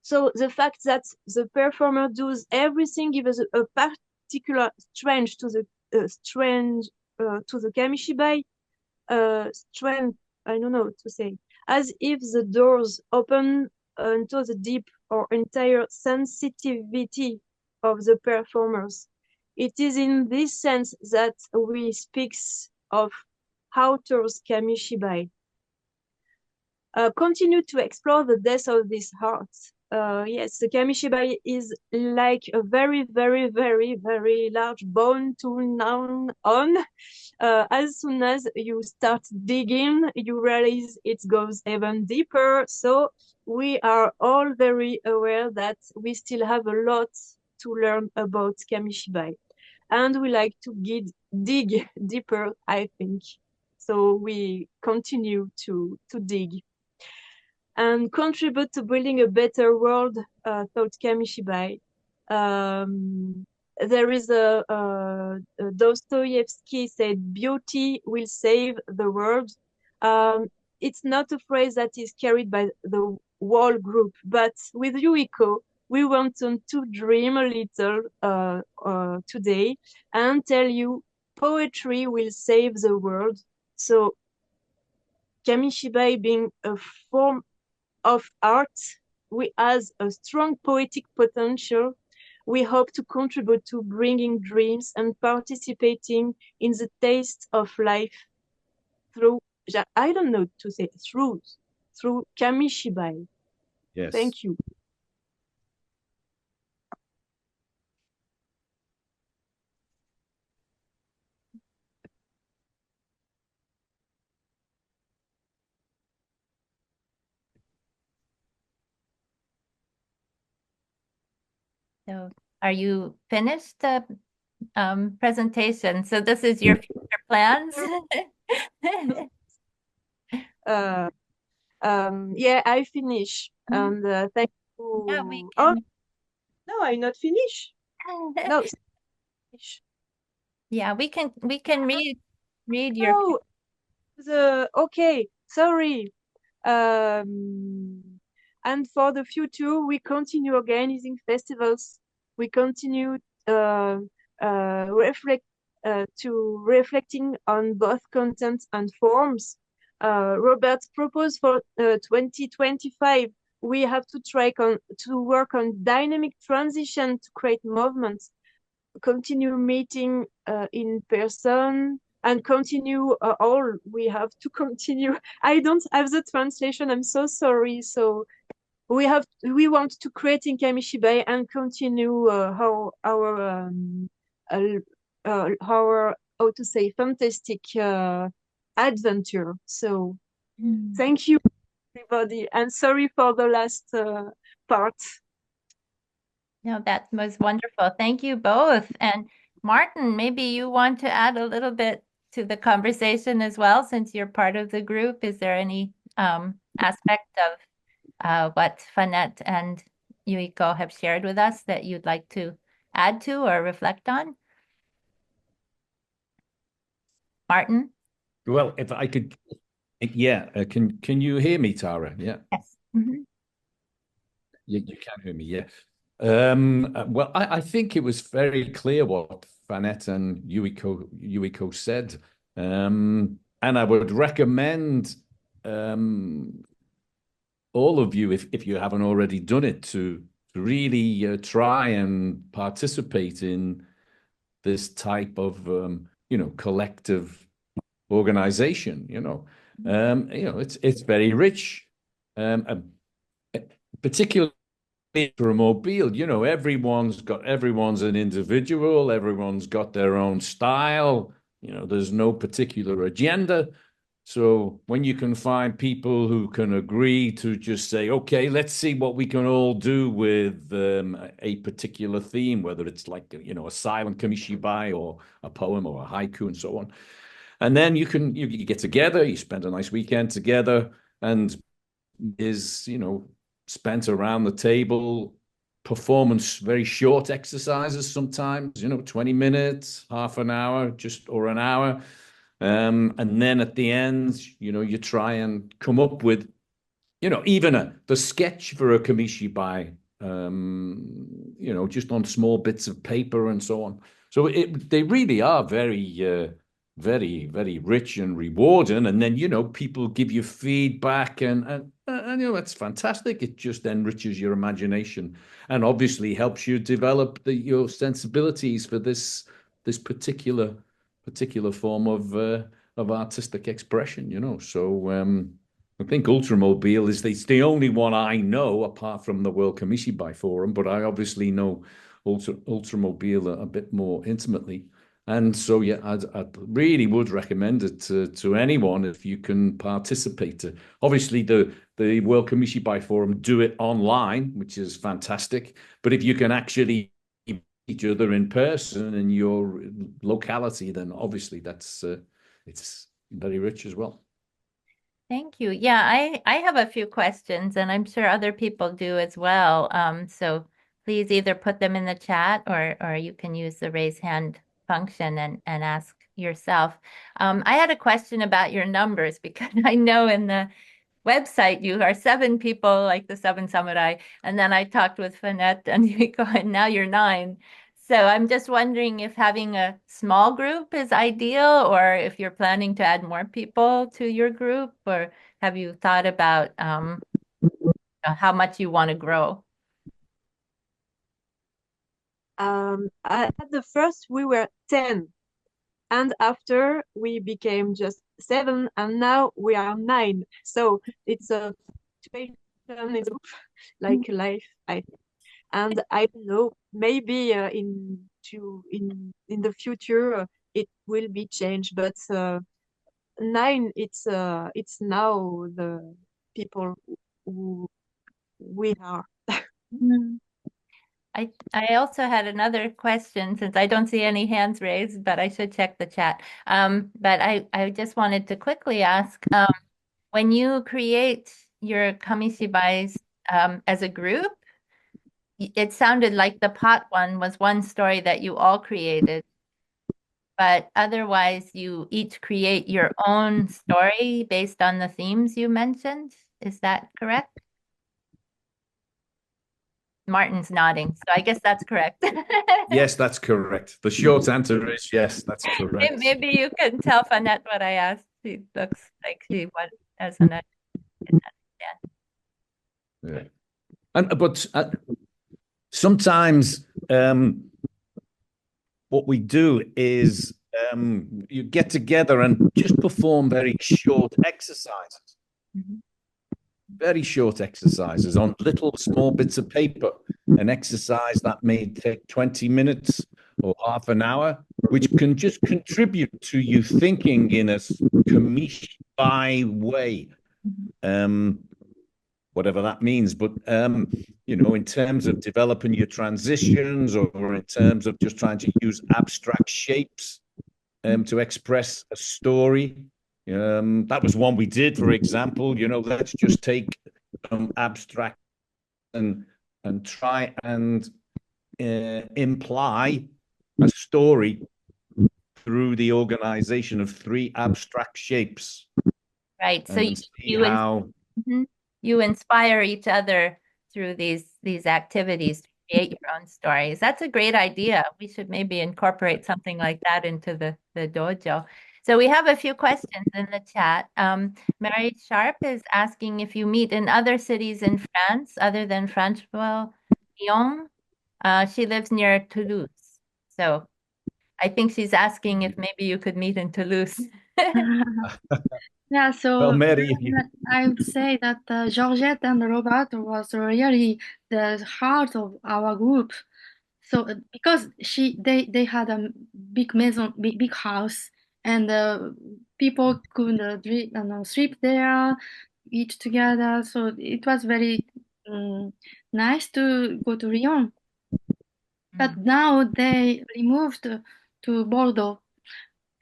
So the fact that the performer does everything gives a particular strength to the Kamishibai. Strength, I don't know what to say, as if the doors open into the deep or entire sensitivity of the performers. It is in this sense that we speak of author's Kamishibai. Continue to explore the depth of this heart. Yes, the Kamishibai is like a very, very, very, very large bone to gnaw on. As soon as you start digging, you realize it goes even deeper. So we are all very aware that we still have a lot to learn about Kamishibai. And we like to dig deeper, I think. So we continue to dig and contribute to building a better world, thought Kamishibai. There is a Dostoevsky said, beauty will save the world. It's not a phrase that is carried by the whole group, but with Yuiko, we want to dream a little today and tell you poetry will save the world. So Kamishibai being a form of art, we has a strong poetic potential. We hope to contribute to bringing dreams and participating in the taste of life through, I don't know to say, through Kamishibai. Yes. Thank you. So are you finished the presentation? So this is your future plans? Yeah, I finish. And thank you. Yeah, we Oh, can. no, I not finish. No, finish. Yeah, we can read your. No, okay, sorry. And for the future, we continue organizing festivals. We continue reflecting on both content and forms. Robert's proposed for 2025, we have to work on dynamic transition to create movements, continue meeting in person, and continue all. We have to continue. I don't have the translation. I'm so sorry. So we want to create in Kamishibai and continue our our, how to say, fantastic adventure. So thank you, everybody, and sorry for the last part. No, that was wonderful. Thank you both. And Martin, maybe you want to add a little bit to the conversation as well, since you're part of the group. Is there any aspect of what Fanette and Yuiko have shared with us that you'd like to add to or reflect on? Martin? Well, if I could, yeah, can you hear me, Tara? Yeah. Yes. You can hear me, yeah. Well, I think it was very clear what Fanette and Yuiko said. And I would recommend all of you, if you haven't already done it, to really try and participate in this type of collective organization. It's very rich, particularly Ultramobile. Everyone's an individual, everyone's got their own style. There's no particular agenda. So when you can find people who can agree to just say, okay, let's see what we can all do with a particular theme, whether it's like, a silent kamishibai or a poem or a haiku and so on. And then you get together, you spend a nice weekend together, and is, spent around the table, performance, very short exercises sometimes, 20 minutes, half an hour, or an hour. And then at the end, you try and come up with, even the sketch for a kamishibai, just on small bits of paper and so on. So they really are very, very, very rich and rewarding. And then, people give you feedback and it's fantastic. It just enriches your imagination and obviously helps you develop your sensibilities for this particular form of artistic expression. So I think Ultramobile is the only one I know apart from the World Kamishibai Forum, but I obviously know Ultramobile a bit more intimately. And so, yeah, I really would recommend it to anyone if you can participate. Obviously, the World Kamishibai Forum do it online, which is fantastic. But if you can actually meet each other in person in your locality, then obviously it's very rich as well. Thank you. Yeah, I have a few questions, and I'm sure other people do as well. So please either put them in the chat or you can use the raise hand function and ask yourself. I had a question about your numbers because I know in the website you are 7 people, like the 7 samurai, and then I talked with Fanette and Yuiko, and now you're 9. So I'm just wondering if having a small group is ideal, or if you're planning to add more people to your group, or have you thought about how much you want to grow? At the first we were 10, and after we became just 7, and now we are 9. So it's a situation like life, I think. And I don't know, maybe in the future it will be changed, but 9, it's now the people who we are. I also had another question, since I don't see any hands raised, but I should check the chat. But I just wanted to quickly ask, when you create your kamishibais as a group, it sounded like the pot one was one story that you all created, but otherwise you each create your own story based on the themes you mentioned. Is that correct? Martin's nodding, so I guess that's correct. Yes, that's correct. The short answer is yes, that's correct. Maybe you can tell Fanette what I asked. She looks like she doesn't understand. Yeah. But sometimes what we do is you get together and just perform very short exercises. Very short exercises on little small bits of paper. An exercise that may take 20 minutes or half an hour, which can just contribute to you thinking in a Kamishibai way. Whatever that means, but in terms of developing your transitions, or in terms of just trying to use abstract shapes to express a story. That was one we did, for example. Let's just take abstract and try and imply a story through the organization of 3 abstract shapes. Right. So you inspire each other through these activities to create your own stories. That's a great idea. We should maybe incorporate something like that into the dojo. So we have a few questions in the chat. Mary Sharp is asking if you meet in other cities in France other than Francheville, Lyon. She lives near Toulouse. So I think she's asking if maybe you could meet in Toulouse. Yeah, so Well, Mary, I would say that Georgette and Robert was really the heart of our group. So because they had a big maison, big house, and people could sleep there, eat together. So it was very nice to go to Lyon. But now they removed to Bordeaux,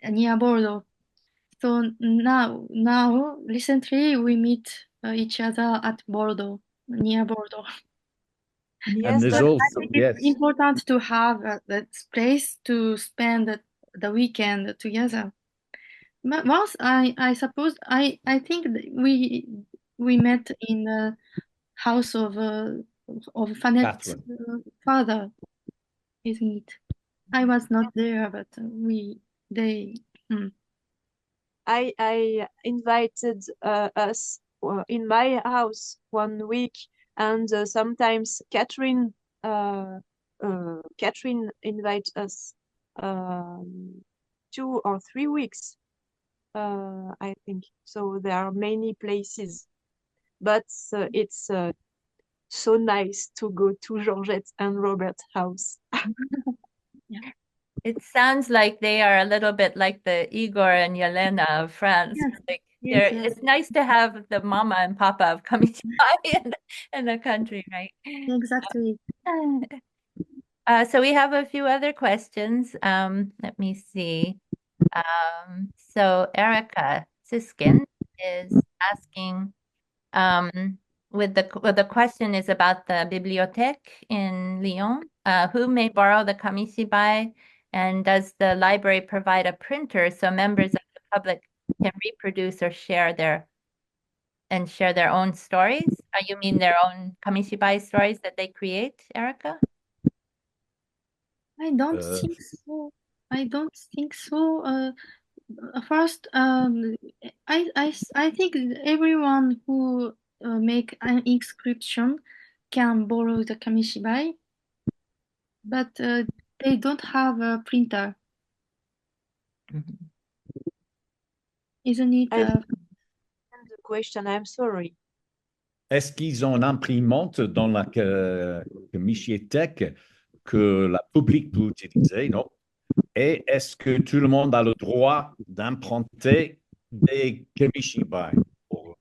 near Bordeaux. So now recently we meet each other at Bordeaux, near Bordeaux. Yes, and there's But also, I think yes, it's important to have that place to spend the weekend together. But once I suppose I think that we met in the house of Fanette's Catherine. father, isn't it? I was not there, but they. I invited us in my house one week, and sometimes Catherine invites us 2 or 3 weeks. I think so. There are many places, but it's so nice to go to Georgette and Robert's house. Yeah. It sounds like they are a little bit like the Igor and Yelena of France. Yes. Like Yes, yes. it's nice to have the mama and papa of Kamishibai in the country, right? Exactly. So we have a few other questions. Let me see. So Erica Siskin is asking, the question is about the bibliothèque in Lyon. Who may borrow the Kamishibai, and does the library provide a printer so members of the public can reproduce or share their own stories? You mean their own Kamishibai stories that they create, Erica? I don't think so. I don't think so. First, I think everyone who make an inscription can borrow the Kamishibai, but they don't have a printer, isn't it? I understand the question. I'm sorry. Est-ce qu'ils ont une imprimante dans la Kamishibai que la public peut utiliser? Non. Et est-ce que tout le monde a le droit d'emprunter des Kamishibai pour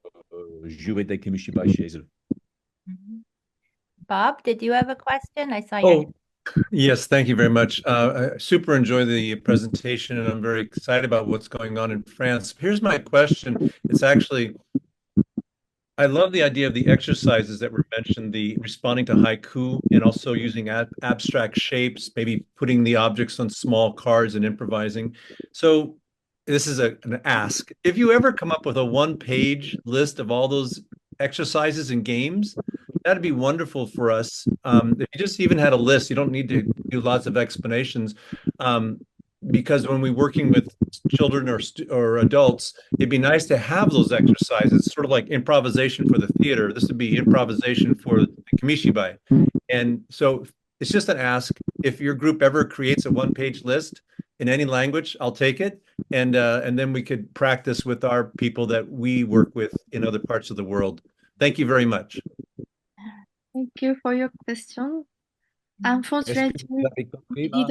jouer des Kamishibai chez eux? Bob, did you have a question? I saw your Oh, yes, thank you very much. I super enjoy the presentation, and I'm very excited about what's going on in France. Here's my question. It's actually, I love the idea of the exercises that were mentioned, the responding to haiku, and also using abstract shapes, maybe putting the objects on small cards and improvising. So this is an ask. If you ever come up with a one-page list of all those exercises and games, that'd be wonderful for us. If you just even had a list, you don't need to do lots of explanations. Because when we're working with children or adults, it'd be nice to have those exercises, sort of like improvisation for the theater. This would be improvisation for the Kamishibai. And so it's just an ask. If your group ever creates a one-page list in any language, I'll take it. And then we could practice with our people that we work with in other parts of the world. Thank you very much. Thank you for your question. Est-ce que Unfortunately, vous avez compris là?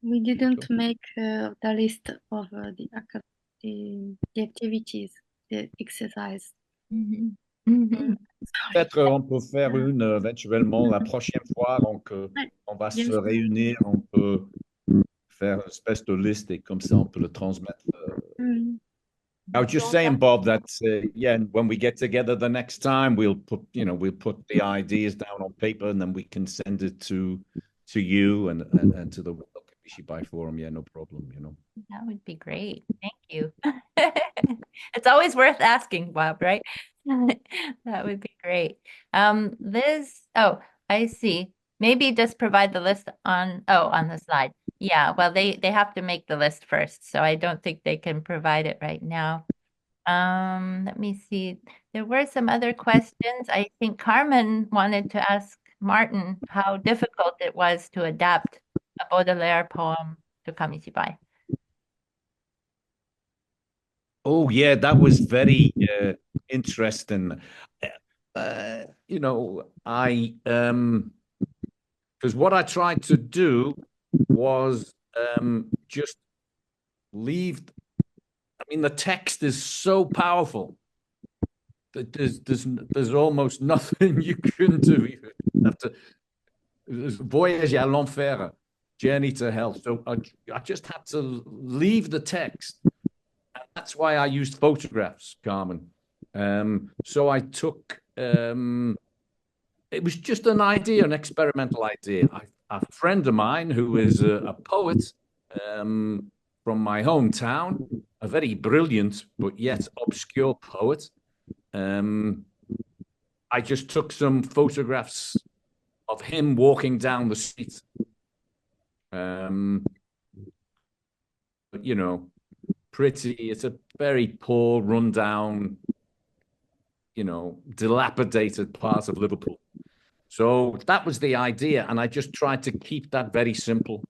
we didn't Yuiko? make the list of the activities, the exercise. Mhm. Mhm. Peut-être on peut faire une éventuellement la prochaine fois. Donc, Ouais. on va Bien se sûr. réunir, on peut faire une espèce de liste et comme ça on peut le transmettre. Mm. I was just saying, Bob, that yeah, when we get together the next time, we'll put the ideas down on paper and then we can send it to you and to the Kamishibai forum. Yeah, no problem. That would be great. Thank you. It's always worth asking, Bob, right? That would be great. Liz, oh, I see. Maybe just provide the list on the slide. Yeah, well, they have to make the list first, so I don't think they can provide it right now. Let me see. There were some other questions. I think Carmen wanted to ask Martin how difficult it was to adapt a Baudelaire poem to Kamishibai. Oh yeah, that was very interesting. I because what I tried to do was just leave. I mean, the text is so powerful that there's almost nothing you can do. You have to voyage à l'enfer, journey to hell. So I just had to leave the text. That's why I used photographs, Carmen. So I took, it was just an idea, an experimental idea. A friend of mine who is a poet from my hometown, a very brilliant but yet obscure poet. I just took some photographs of him walking down the street. But, it's a very poor, rundown, dilapidated part of Liverpool. So that was the idea. And I just tried to keep that very simple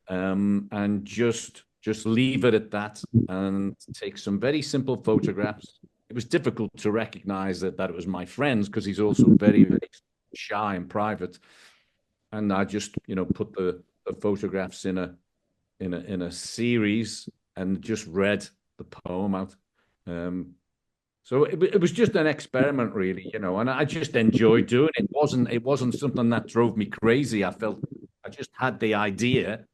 and just leave it at that and take some very simple photographs. It was difficult to recognize that it was my friends because he's also very, very shy and private. And I just, put the photographs in a series and just read the poem out. So it was just an experiment, really, and I just enjoyed doing it. It wasn't something that drove me crazy. I felt I just had the idea,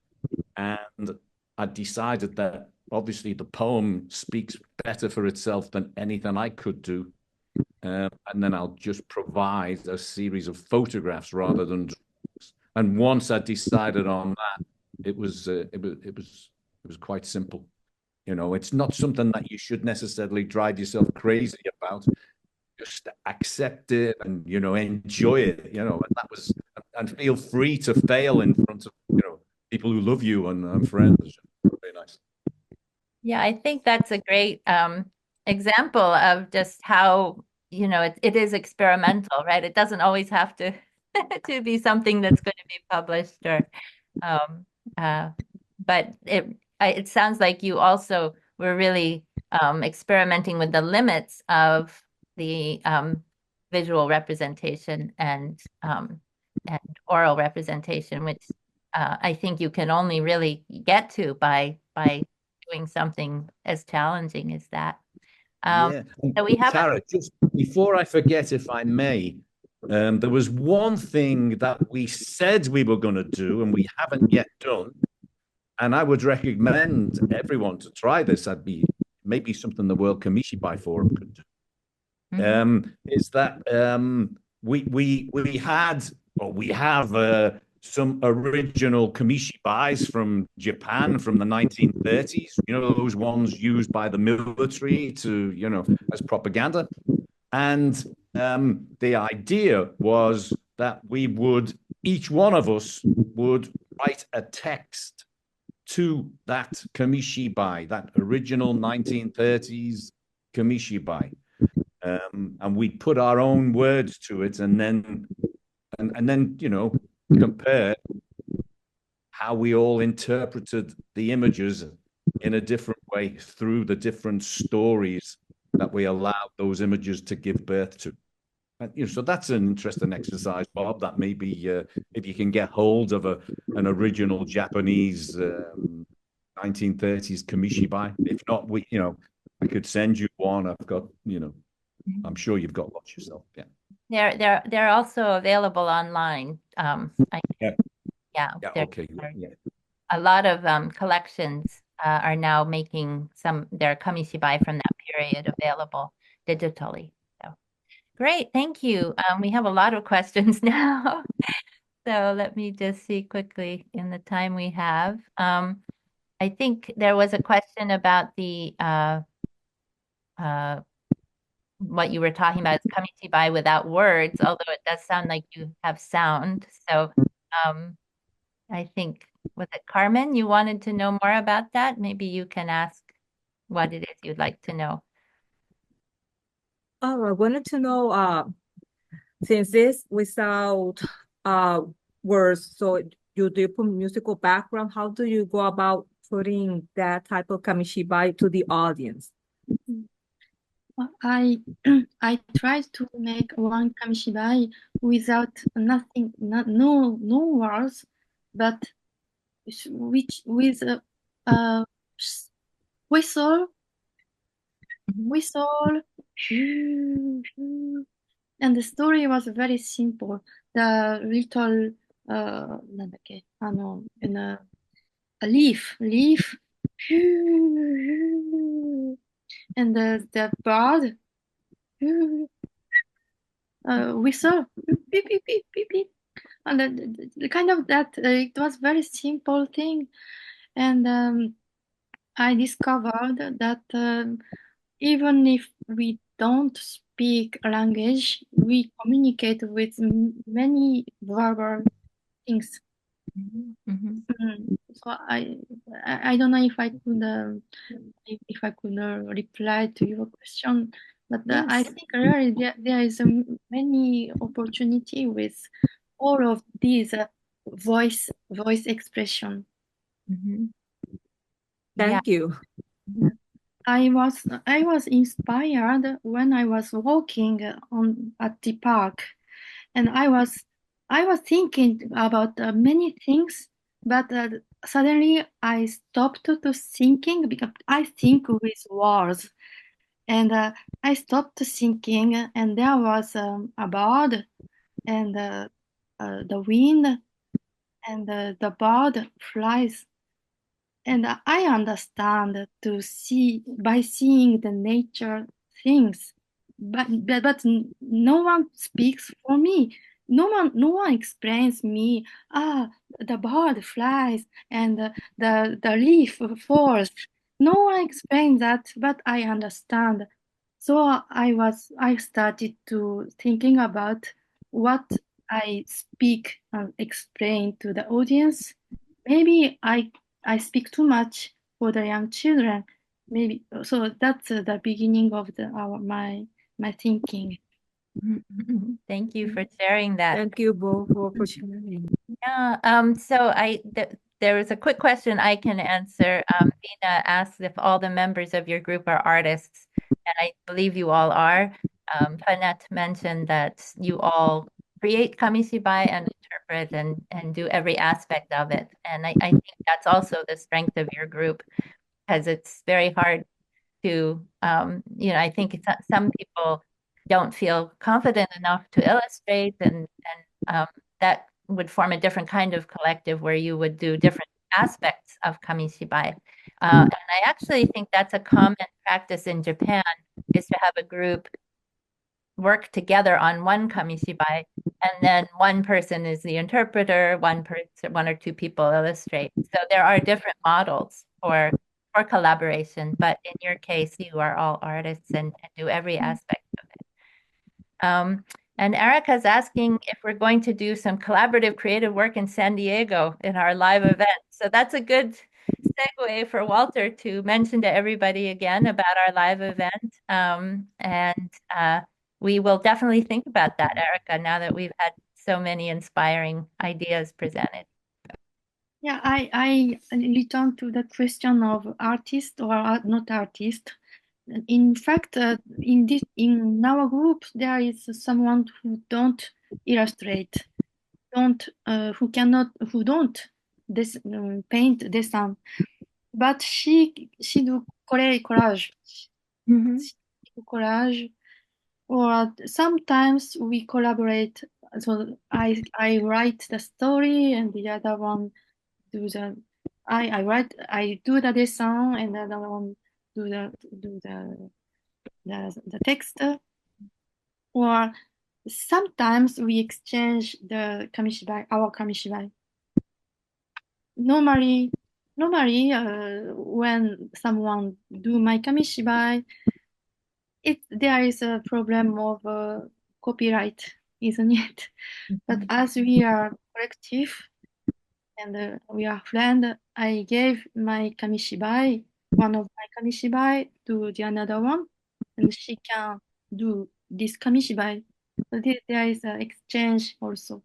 and I decided that obviously the poem speaks better for itself than anything I could do. And then I'll just provide a series of photographs rather than drawings. And once I decided on that, it was quite simple. It's not something that you should necessarily drive yourself crazy about. Just accept it and enjoy it. And feel free to fail in front of people who love you and friends. Very nice. Yeah, I think that's a great example of just how it is experimental, right? It doesn't always have to to be something that's going to be published or but it sounds like you also were really experimenting with the limits of the visual representation and oral representation, which I think you can only really get to by doing something as challenging as that. Yeah. So we have Tara, just before I forget, if I may, there was one thing that we said we were going to do and we haven't yet done. And I would recommend everyone to try this. That'd be maybe something the World Kamishibai Forum could do. Is that we have some original kamishibais from Japan from the 1930s. Those ones used by the military to as propaganda. And the idea was that each one of us would write a text to that kamishibai, that original 1930s kamishibai. And we put our own words to it and then compare how we all interpreted the images in a different way through the different stories that we allowed those images to give birth to. So that's an interesting exercise, Bob. That maybe if you can get hold of an original Japanese 1930s kamishibai. If not, I could send you one. I've got, I'm sure you've got lots yourself. Yeah. They're also available online. Yeah. Okay. Yeah. A lot of collections are now making their kamishibai from that period available digitally. So great, thank you. We have a lot of questions now. So let me just see quickly in the time we have. I think there was a question about the what you were talking about is kamishibai without words, although it does sound like you have sound. So I think, was it Carmen? You wanted to know more about that? Maybe you can ask what it is you'd like to know. Oh, I wanted to know, since this without words, so you do put musical background, how do you go about putting that type of kamishibai to the audience? I I tried to make one kamishibai without nothing, no words, but which with a whistle, and the story was very simple. The little なんだっけin a leaf and the bird whistle beep beep beep beep beep, and the kind of that it was very simple thing, and I discovered that even if we don't speak a language, we communicate with many verbal things. So I don't know if I could reply to your question, but Yes. I think really there is many opportunity with all of these voice expression. Thank you. I was inspired when I was walking at the park, and I was thinking about many things, but suddenly I stopped to thinking because I think with words, and I stopped thinking, and there was a bird, and the wind, and the bird flies. And I understand to see by seeing the nature things, but no one speaks for me. No one explains me. The bird flies and the leaf falls. No one explains that, but I understand. So I started to thinking about what I speak and explain to the audience. Maybe I speak too much for the young children. Maybe so. That's the beginning of my thinking. Thank you for sharing that. Thank you both for sharing. Yeah. So there was a quick question I can answer. Vina asked if all the members of your group are artists, and I believe you all are. Fanette mentioned that you all create kamishibai and interpret and do every aspect of it. And I think that's also the strength of your group, because it's very hard to, I think some people don't feel confident enough to illustrate, and that would form a different kind of collective where you would do different aspects of kamishibai. And I actually think that's a common practice in Japan, is to have a group work together on one kamishibai, and then one person is the interpreter, one or two people illustrate. So there are different models for collaboration, but in your case, you are all artists and do every aspect of it. And Erica's asking if we're going to do some collaborative creative work in San Diego in our live event. So that's a good segue for Walter to mention to everybody again about our live event. We will definitely think about that, Erica, now that we've had so many inspiring ideas presented. Yeah, I return to the question of artist or not artist. in fact, in our group, there is someone who don't illustrate, who don't paint design, but she do collage. Mhm. Collage, or sometimes we collaborate. So I write the story, and the other one do the I do the design, and the other one do the text. Or sometimes we exchange the kamishibai, our kamishibai. Normally, when someone do my kamishibai, there is a problem of copyright, isn't it? But as we are collective and we are friends, I gave my kamishibai, one of my kamishibai, to the another one, and she can do this kamishibai. So there is an exchange also.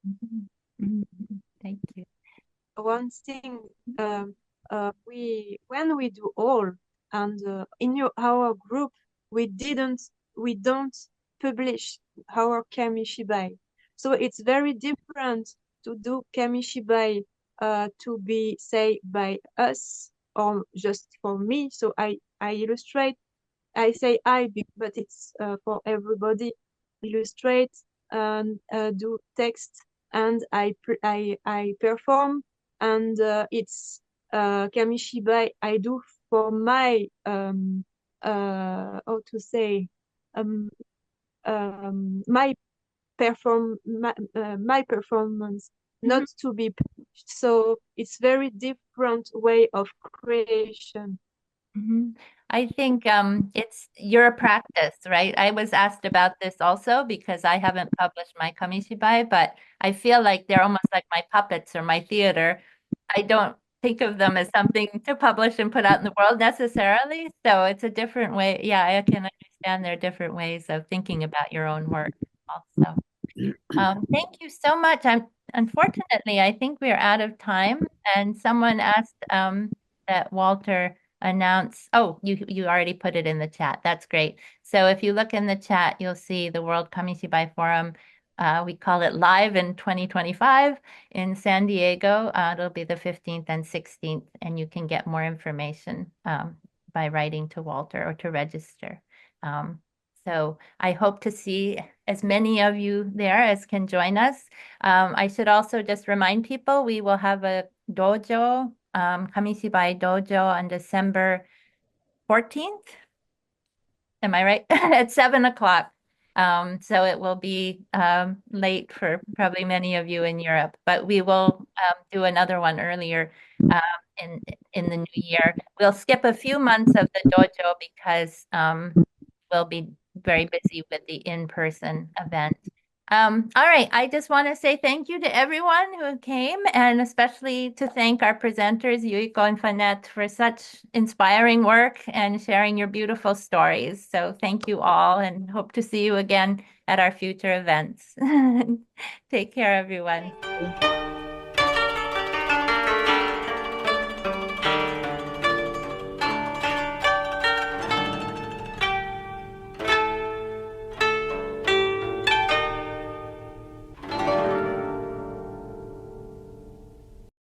Mhm. Thank you. One thing, when we do all, and in our group, we don't publish our kamishibai. So it's very different to do kamishibai to be say by us or just for me. So I illustrate. I say but it's for everybody. Illustrate and do text, and I perform, and it's kamishibai I do for my how to say my my performance, not to be published. So it's very different way of creation. Mhm. I think it's your practice, right? I was asked about this also because I haven't published my kamishibai, but I feel like they're almost like my puppets or my theater. I don't think of them as something to publish and put out in the world necessarily. So it's a different way. Yeah, I can understand there are different ways of thinking about your own work also. Thank you so much. Unfortunately, I think we are out of time, and someone asked that Walter announce. Oh, you already put it in the chat. That's great. So if you look in the chat, you'll see the World Kamishibai Forum. We call it live in 2025 in San Diego. It'll be the 15th and 16th, and you can get more information by writing to Walter or to register. So I hope to see as many of you there as can join us. I should also just remind people we will have a dojo, Kamishibai dojo on December 14th. Am I right? At 7 o'clock. So it will be late for probably many of you in Europe, but we will do another one earlier in the new year. We'll skip a few months of the dojo because we'll be very busy with the in-person event. All right, I just want to say thank you to everyone who came, and especially to thank our presenters, Yuiko and Fanette, for such inspiring work and sharing your beautiful stories. So thank you all, and hope to see you again at our future events. Take care, everyone.